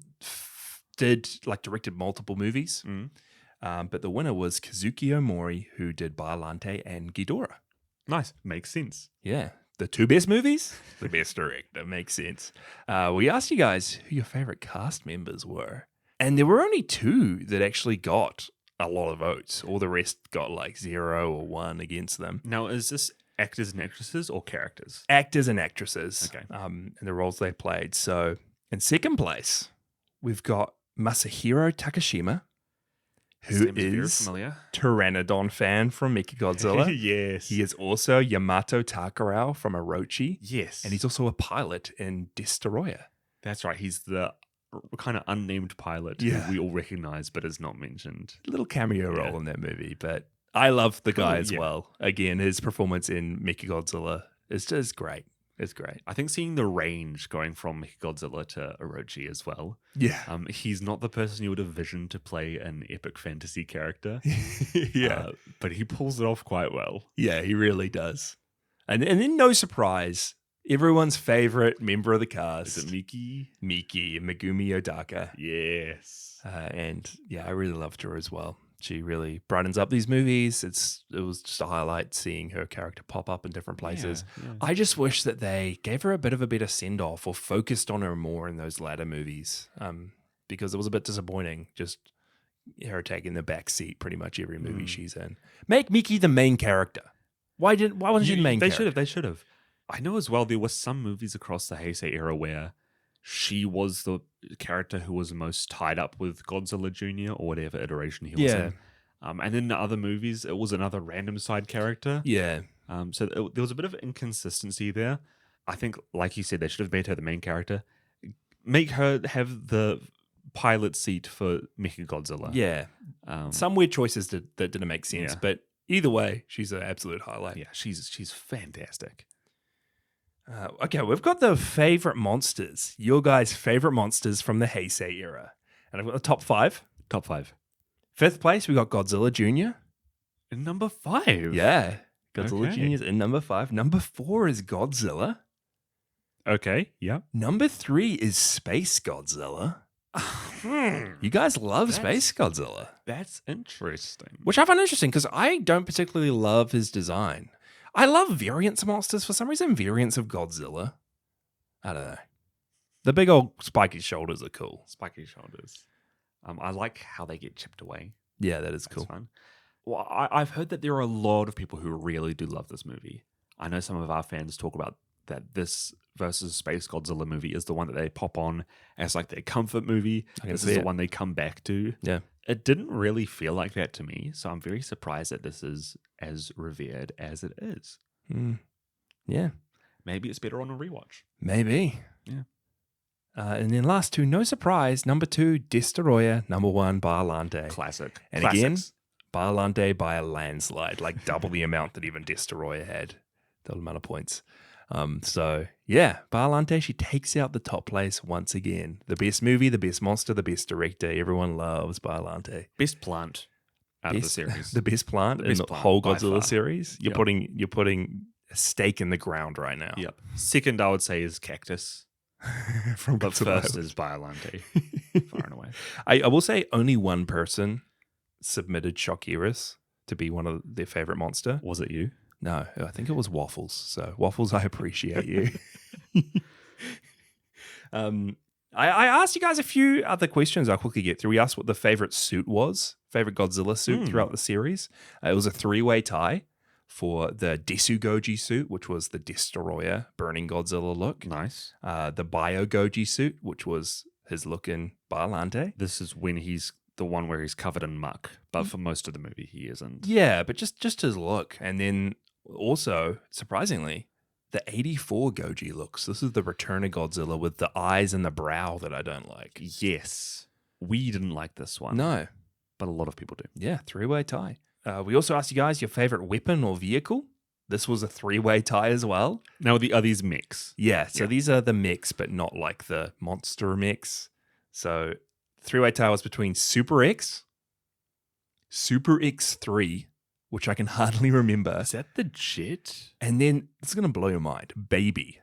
directed multiple movies. But the winner was Kazuki Omori, who did Biollante and Ghidorah. Nice. Makes sense. Yeah. The two best movies, the best director. Makes sense. We asked you guys who your favorite cast members were. And there were only two that actually got a lot of votes. All the rest got like 0 or 1 against them. Now, is this actors and actresses or characters? Actors and actresses. Okay. And the roles they played. So in second place, we've got Masahiro Takashima, who is Pteranodon fan from Mechagodzilla. Yes. He is also Yamato Takarao from Orochi. Yes. And he's also a pilot in Destroyer. That's right. He's the kind of unnamed pilot who we all recognize but is not mentioned. A little cameo role in that movie, but I love the guy as well. Again, his performance in Mechagodzilla is just great. It's great. I think seeing the range going from Godzilla to Orochi as well. Yeah. He's not the person you would envision to play an epic fantasy character. But he pulls it off quite well. Yeah, he really does. And then no surprise, everyone's favorite member of the cast. Is it Miki? Miki, Megumi Odaka. Yes. And I really loved her as well. She really brightens up these movies. It was just a highlight seeing her character pop up in different places. Yeah. I just wish that they gave her a bit of a better send-off or focused on her more in those latter movies, because it was a bit disappointing just her taking the back seat pretty much every movie she's in. Make Miki the main character. Why wasn't she the main character? They should have. I know as well there were some movies across the Heisei era where she was the character who was most tied up with Godzilla Jr. or whatever iteration he was in. And then the other movies, it was another random side character. Yeah. So there was a bit of inconsistency there. I think, like you said, they should have made her the main character. Make her have the pilot seat for Mechagodzilla. Yeah. Some weird choices that didn't make sense, but either way, she's an absolute highlight. Yeah, she's fantastic. Okay, we've got the favorite monsters. Your guys' favorite monsters from the Heisei era. And I've got the top 5. Top 5. 5th place, we got Godzilla Jr. In number 5? Yeah. Godzilla Jr. is in number 5. Number 4 is Godzilla. Okay, yeah. Number 3 is Space Godzilla. You guys love Space Godzilla. That's interesting. Which I find interesting because I don't particularly love his design. I love variants of monsters. For some reason, variants of Godzilla. I don't know. The big old spiky shoulders are cool. Spiky shoulders. I like how they get chipped away. Yeah, that is cool. That's fun. Well, I've heard that there are a lot of people who really do love this movie. I know some of our fans talk about that this versus Space Godzilla movie is the one that they pop on as like their comfort movie. This is the one they come back to. Yeah. It didn't really feel like that to me, so I'm very surprised that this is as revered as it is. Yeah. Maybe it's better on a rewatch. Maybe. Yeah. And then last two, no surprise. Number 2, Destroyer. Number 1, Biollante. Classic. And again, Biollante by a landslide, like double the amount that even Destroyer had. Double amount of points. So yeah, Biollante, she takes out the top place once again. The best movie, the best monster, the best director. Everyone loves Biollante. Best plant out of the series. The best plant in the whole Godzilla series. You're putting a stake in the ground right now. Yep. Second, I would say, is Cactus. But first is Biollante. Far and away. I will say only one person submitted Shockiris to be one of their favorite monster. Was it you? No, I think it was Waffles. So Waffles, I appreciate you. I asked you guys a few other questions I'll quickly get through. We asked what the favorite suit was, favorite Godzilla suit throughout the series. It was a 3-way tie for the Desu Goji suit, which was the Destroyer burning Godzilla look. Nice. The Bio Goji suit, which was his look in Biollante. This is when he's the one where he's covered in muck, but for most of the movie he isn't. Yeah, but just his look. And then also, surprisingly, the 84 Goji looks. This is the Return of Godzilla with the eyes and the brow that I don't like. Yes. We didn't like this one. No. But a lot of people do. Yeah, 3-way tie. We also asked you guys your favorite weapon or vehicle. This was a 3-way tie as well. Now, are these mechs? Yeah, so these are the mechs, but not like the monster mechs. So 3-way tie was between Super X, Super X3, which I can hardly remember. Is that the jet? And then, this is going to blow your mind, Baby.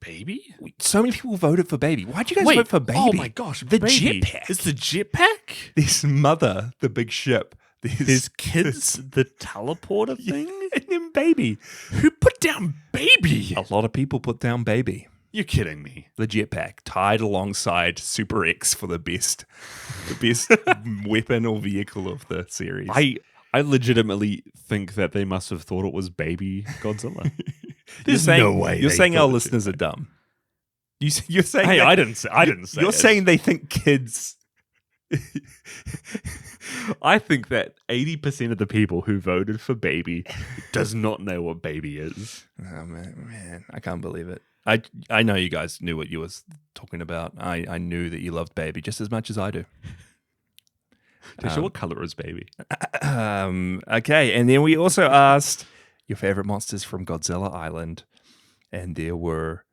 Baby? So many people voted for Baby. Why'd you guys vote for Baby? Oh my gosh, The Baby. jetpack. It's the jetpack? This Mother, the big ship. His kids, the teleporter thing? And then Baby. Who put down Baby? A lot of people put down Baby. You're kidding me. The jetpack tied alongside Super X for the best weapon or vehicle of the series. I legitimately think that they must have thought it was Baby Godzilla. There's no way. You're saying our listeners are dumb. You're saying. Hey, that, I didn't say. You're it. saying they think kids. I think that 80% of the people who voted for Baby does not know what Baby is. Oh man, I can't believe it. I know you guys knew what you was talking about. I knew that you loved Baby just as much as I do. Tisha, what color is Baby? Okay, and then we also asked your favorite monsters from Godzilla Island, and there were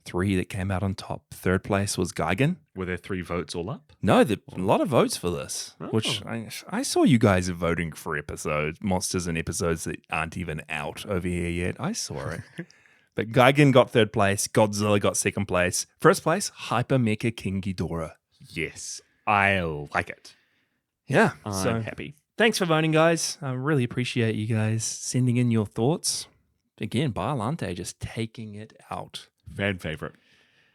3 that came out on top. Third place was Gigan. Were there 3 votes all up? No, a lot of votes for this, Oh. which I saw you guys voting for monsters and episodes that aren't even out over here yet. I saw it. But Gigan got 3rd place. Godzilla got 2nd place. 1st place, Hyper Mykah King Ghidorah. Yes, I like it. Yeah, I'm happy. Thanks for voting, guys. I really appreciate you guys sending in your thoughts. Again, Biollante just taking it out. Fan favorite.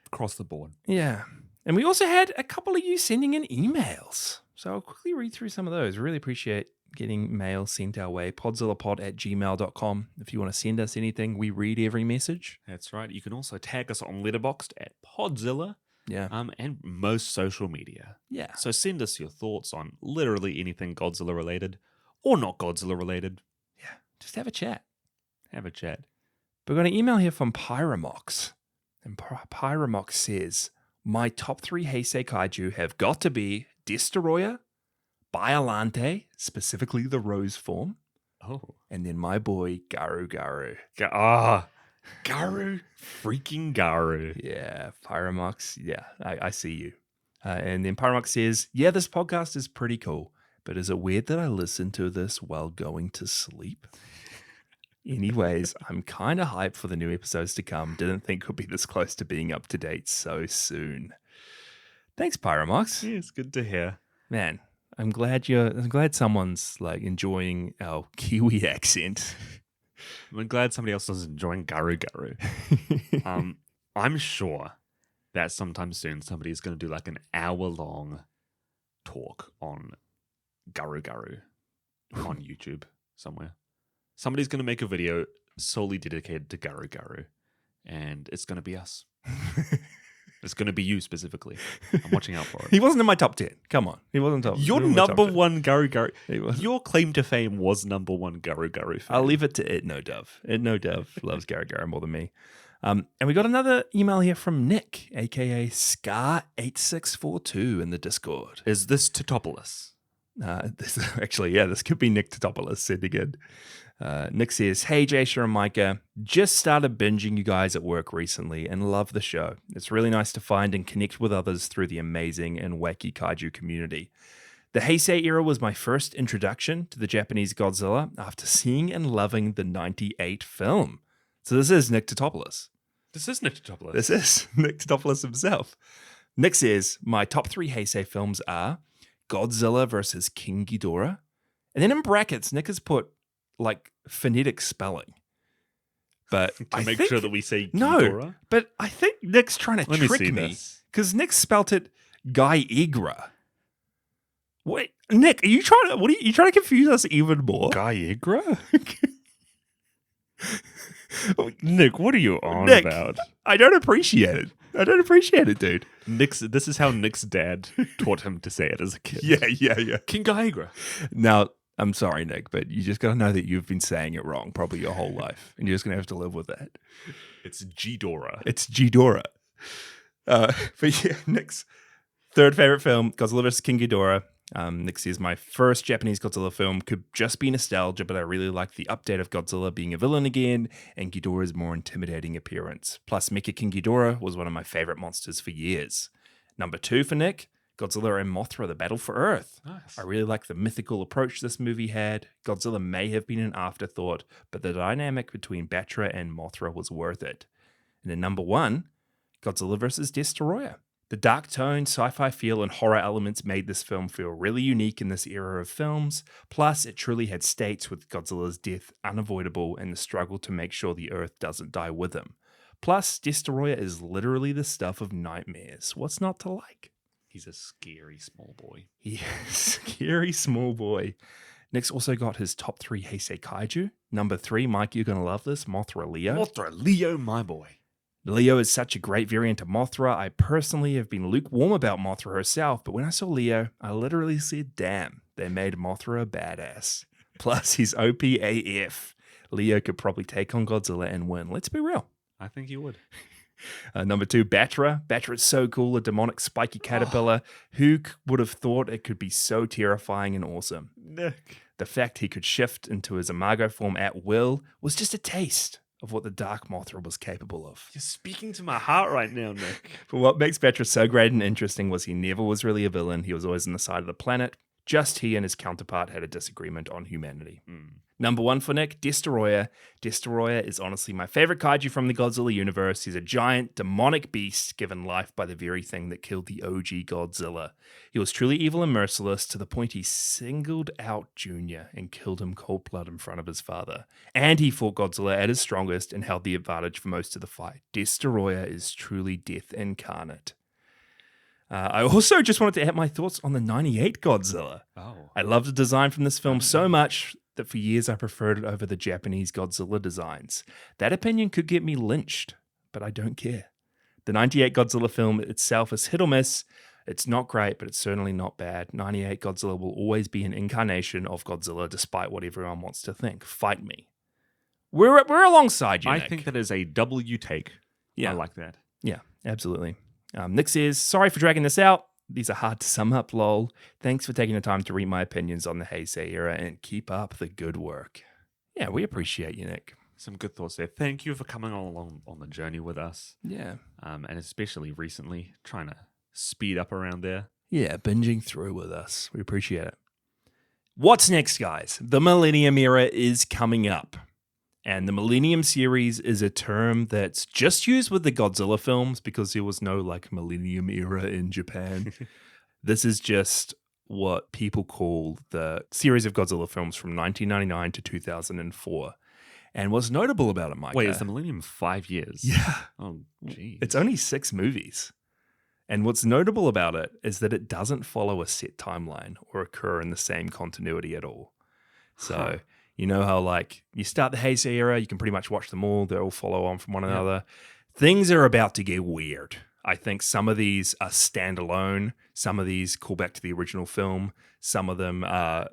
Across the board. Yeah. And we also had a couple of you sending in emails. So I'll quickly read through some of those. Really appreciate getting mail sent our way. podzillapod@gmail.com. If you want to send us anything, we read every message. That's right. You can also tag us on Letterboxd at Podzilla. Yeah. And most social media. Yeah. So send us your thoughts on literally anything Godzilla related or not Godzilla related. Yeah. Just have a chat. Have a chat. We've got an email here from Pyramox. And Pyramox says, my top 3 Heisei Kaiju have got to be Destroyer, Biollante, specifically the rose form, Oh. and then my boy Garu Garu. Garu. Freaking Garu. Yeah, Pyramox. Yeah, I see you. And then Pyramox says, yeah, this podcast is pretty cool, but is it weird that I listen to this while going to sleep? Anyways, I'm kind of hyped for the new episodes to come. Didn't think we'd be this close to being up to date so soon. Thanks, Pyramox. Yeah, it's good to hear. Man, I'm glad someone's like enjoying our Kiwi accent. I'm glad somebody else is enjoying Garu Garu. I'm sure that sometime soon somebody's going to do like an hour-long talk on Garu Garu on YouTube somewhere. Somebody's going to make a video solely dedicated to Garu Garu, and it's going to be us. It's going to be you specifically. I'm watching out for it. He wasn't in my top 10. Come on. He wasn't top. Your he wasn't in my top number 10. one Garu Garu. He was. Your claim to fame was number one Garu Garu fan. I'll leave it to It No Dove. It No Dove loves Garu Garu more than me. And we got another email here from Nick, aka Scar8642 in the Discord. Is this Totopoulos? This could be Nick Totopoulos said again. Nick says, hey, Jasha and Mykah, just started binging you guys at work recently and love the show. It's really nice to find and connect with others through the amazing and wacky kaiju community. The Heisei era was my first introduction to the Japanese Godzilla after seeing and loving the 98 film. So this is Nick Totopoulos. This is Nick Totopoulos. This is Nick Totopoulos himself. Nick says, my top 3 Heisei films are Godzilla versus King Ghidorah. And then in brackets, Nick has put like phonetic spelling. But to make sure that we say Ghidorah? No, but I think Nick's trying to trick me. Because Nick spelt it Gaigra. Wait, Nick, are you trying to confuse us even more? Gaigra? Nick, what are you on Nick, about? I don't appreciate it, dude. This is how Nick's dad taught him to say it as a kid. Yeah. King Gaigra. Now, I'm sorry, Nick, but you just got to know that you've been saying it wrong probably your whole life. And you're just going to have to live with that. It's Ghidorah. It's Ghidorah. But yeah, Nick's third favorite film, Godzilla vs. King Ghidorah. Nick says, my first Japanese Godzilla film could just be nostalgia, but I really like the update of Godzilla being a villain again and Ghidorah's more intimidating appearance. Plus, Mykah King Ghidorah was one of my favorite monsters for years. Number 2 for Nick, Godzilla and Mothra, the battle for Earth. Nice. I really like the mythical approach this movie had. Godzilla may have been an afterthought, but the dynamic between Batra and Mothra was worth it. And then number 1, Godzilla vs. Destroyer. The dark tone, sci-fi feel, and horror elements made this film feel really unique in this era of films. Plus, it truly had stakes with Godzilla's death unavoidable and the struggle to make sure the Earth doesn't die with him. Plus, Destroyer is literally the stuff of nightmares. What's not to like? He's a scary small boy. Yeah, scary small boy. Nick's also got his top 3 Heisei Kaiju. Number 3, Mike, you're going to love this, Mothra Leo. Mothra Leo, my boy. Leo is such a great variant of Mothra. I personally have been lukewarm about Mothra herself, but when I saw Leo, I literally said, damn, they made Mothra a badass. Plus, he's OP AF. Leo could probably take on Godzilla and win. Let's be real. I think he would. Number 2, Batra. Batra is so cool, a demonic spiky caterpillar. Who would have thought it could be so terrifying and awesome? Nick. The fact he could shift into his Imago form at will was just a taste of what the Dark Mothra was capable of. You're speaking to my heart right now, Nick. But what makes Batra so great and interesting was he never was really a villain. He was always on the side of the planet. Just he and his counterpart had a disagreement on humanity. Number 1 for Nick, Destroyer. Destroyer is honestly my favorite kaiju from the Godzilla universe. He's a giant, demonic beast given life by the very thing that killed the OG Godzilla. He was truly evil and merciless to the point he singled out Junior and killed him cold blood in front of his father. And he fought Godzilla at his strongest and held the advantage for most of the fight. Destroyer is truly death incarnate. I also just wanted to add my thoughts on the 98 Godzilla. Oh. I love the design from this film so much that for years I preferred it over the Japanese Godzilla designs. That opinion could get me lynched, but I don't care. The 98 Godzilla film itself is hit or miss. It's not great, but it's certainly not bad. 98 Godzilla will always be an incarnation of Godzilla, despite what everyone wants to think. Fight me. We're alongside you, I Nick. think that is a W take. Yeah. I like that. Yeah, absolutely. Nick says, sorry for dragging this out. These are hard to sum up, lol. Thanks for taking the time to read my opinions on the Heisei era and keep up the good work. Yeah, we appreciate you, Nick. Some good thoughts there. Thank you for coming along on the journey with us. Yeah. And especially recently, trying to speed up around there. Yeah, binging through with us. We appreciate it. What's next, guys? The Millenium Era is coming up. And the Millennium series is a term that's just used with the Godzilla films because there was no Millennium Era in Japan. This is just what people call the series of Godzilla films from 1999 to 2004. And what's notable about it, Mike? Wait, is the Millennium 5 years? Yeah. Oh, geez. It's only 6 movies. And what's notable about it is that it doesn't follow a set timeline or occur in the same continuity at all. So... You know how, you start the Heisei era, you can pretty much watch them all. They all follow on from one another. Things are about to get weird. I think some of these are standalone. Some of these call back to the original film. Some of them are,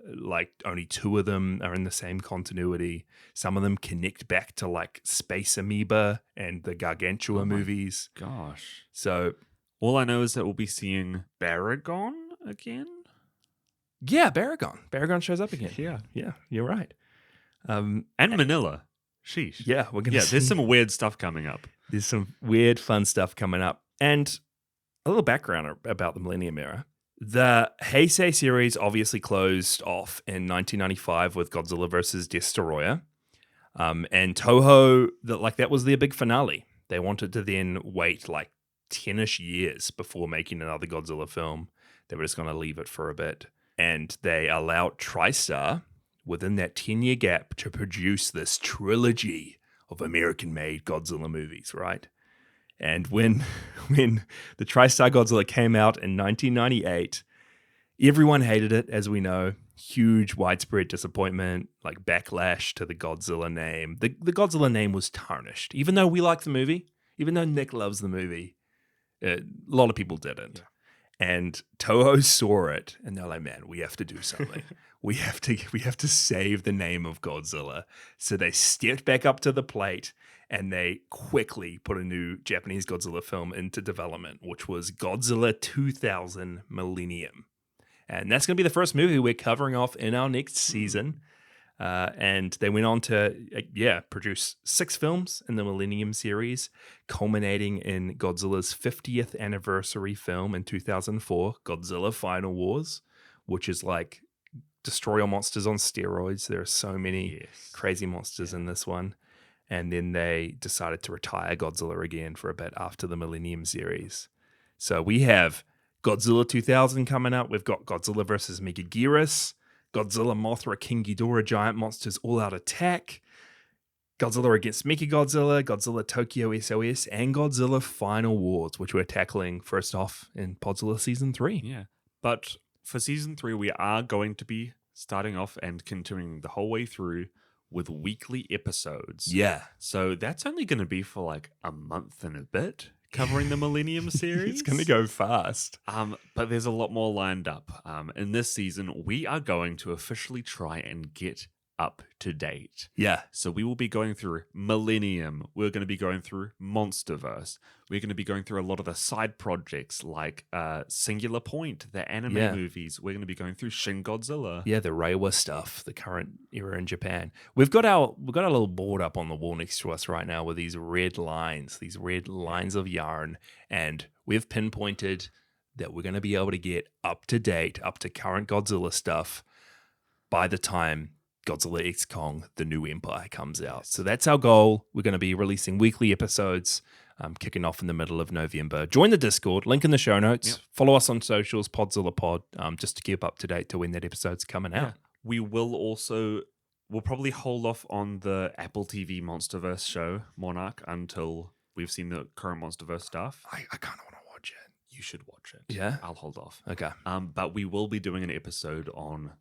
only 2 of them are in the same continuity. Some of them connect back to, Space Amoeba and the Gargantua movies. Gosh. So... all I know is that we'll be seeing Baragon again. Yeah, Baragon. Baragon shows up again. Yeah, you're right. And Manila. Sheesh. Yeah, we're going to there's some weird stuff coming up. There's some weird, fun stuff coming up. And a little background about the Millennium Era. The Heisei series obviously closed off in 1995 with Godzilla vs. Destroyer. And Toho, that was their big finale. They wanted to then wait 10-ish years before making another Godzilla film. They were just going to leave it for a bit. And they allowed TriStar, within that 10-year gap, to produce this trilogy of American-made Godzilla movies, right? And when the TriStar Godzilla came out in 1998, everyone hated it, as we know. Huge, widespread disappointment, backlash to the Godzilla name. The Godzilla name was tarnished. Even though we like the movie, even though Nick loves the movie, a lot of people didn't. Yeah. And Toho saw it, and they're like, man, we have to do something. we have to save the name of Godzilla. So they stepped back up to the plate, and they quickly put a new Japanese Godzilla film into development, which was Godzilla 2000 Millennium. And that's going to be the first movie we're covering off in our next season. And they went on to, produce 6 films in the Millennium series, culminating in Godzilla's 50th anniversary film in 2004, Godzilla Final Wars, which is like destroy all monsters on steroids. There are so many crazy monsters in this one. And then they decided to retire Godzilla again for a bit after the Millennium series. So we have Godzilla 2000 coming up. We've got Godzilla versus Megaguirus, Godzilla, Mothra, King Ghidorah, Giant Monsters All-Out Attack, Godzilla against Mechagodzilla, Godzilla Tokyo SOS, and Godzilla Final Wars, which we're tackling first off in Podzilla Season 3. Yeah. But for Season 3, we are going to be starting off and continuing the whole way through with weekly episodes. Yeah. So that's only going to be for like a month and a bit, covering the Millennium series. It's going to go fast. But there's a lot more lined up. In this season, we are going to officially try and get up to date. Yeah. So we will be going through Millennium. We're going to be going through Monsterverse. We're going to be going through a lot of the side projects like Singular Point, the anime movies. We're going to be going through Shin Godzilla. Yeah, the Reiwa stuff, the current era in Japan. We've got our little board up on the wall next to us right now with these red lines of yarn, and we've pinpointed that we're going to be able to get up to date, up to current Godzilla stuff by the time Godzilla X Kong, The New Empire comes out. So that's our goal. We're going to be releasing weekly episodes, kicking off in the middle of November. Join the Discord, link in the show notes. Yep. Follow us on socials, Podzilla Pod, just to keep up to date to when that episode's coming out. We will also, we'll probably hold off on the Apple TV Monsterverse show, Monarch, until we've seen the current Monsterverse stuff. I kind of want to watch it. You should watch it. Yeah? I'll hold off. Okay. But we will be doing an episode on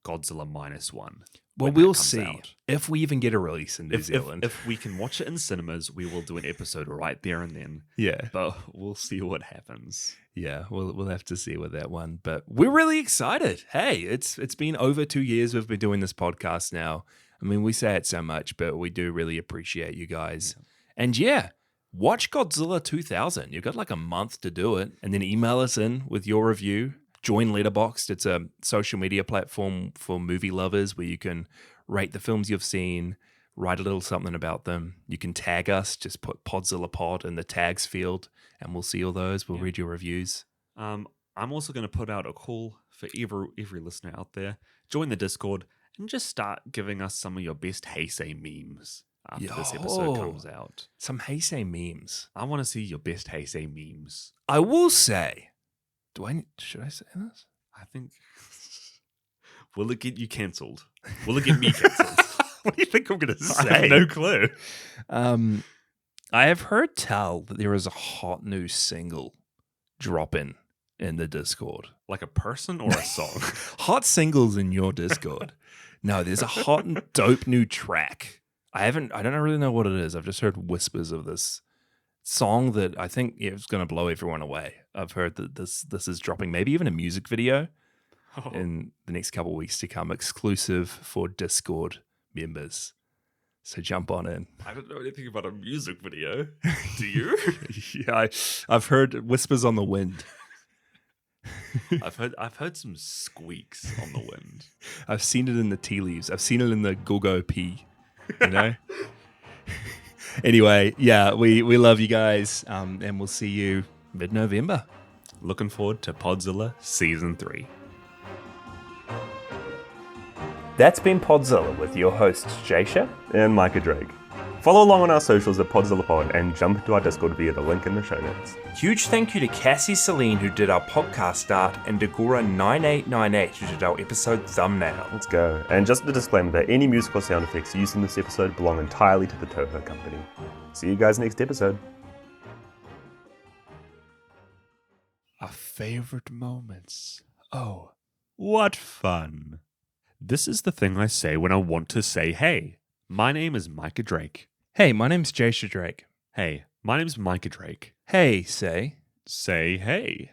Godzilla -1. Well, we'll see if we even get a release in New Zealand. If we can watch it in cinemas, we will do an episode right there and then. Yeah. But we'll see what happens. Yeah, we'll have to see with that one. But we're really excited. Hey, it's been over 2 years we've been doing this podcast now. I mean, we say it so much, but we do really appreciate you guys. Yeah. And yeah, watch Godzilla 2000. You've got like a month to do it. And then email us in with your review. Join Letterboxd. It's a social media platform for movie lovers where you can rate the films you've seen, write a little something about them. You can tag us. Just put Podzilla Pod in the tags field, and we'll see all those. We'll read your reviews. I'm also going to put out a call for every listener out there. Join the Discord and just start giving us some of your best Heisei memes after this episode comes out. Some Heisei memes. I want to see your best Heisei memes. I will say... should I say this? I think... Will it get you cancelled? Will it get me cancelled? What do you think I'm going to say? I have no clue. I have heard tell that there is a hot new single dropping in the Discord. Like a person or a song? Hot singles in your Discord. No, there's a hot and dope new track. I don't really know what it is. I've just heard whispers of this song that I think is going to blow everyone away. I've heard that this is dropping, maybe even a music video in the next couple of weeks to come, exclusive for Discord members. So jump on in. I don't know anything about a music video. Do you? Yeah, I've heard whispers on the wind. I've heard some squeaks on the wind. I've seen it in the tea leaves. I've seen it in the go-go pee. You know? Anyway, yeah, we love you guys, and we'll see you mid-November. Looking forward to Podzilla Season 3. That's been Podzilla with your hosts Jasha and Mykah Drake. Follow along on our socials at Podzilla Pod and jump into our Discord via the link in the show notes. Huge thank you to Cassie Celine, who did our podcast art, and Degora9898, who did our episode thumbnail. Let's go. And just a disclaimer that any musical sound effects used in this episode belong entirely to the Toho Company. See you guys next episode. Our favorite moments. Oh, what fun. This is the thing I say when I want to say, hey, my name is Mykah Drake. Hey, my name's Jasha Drake. Hey, my name's Mykah Drake. Hey, say. Say hey.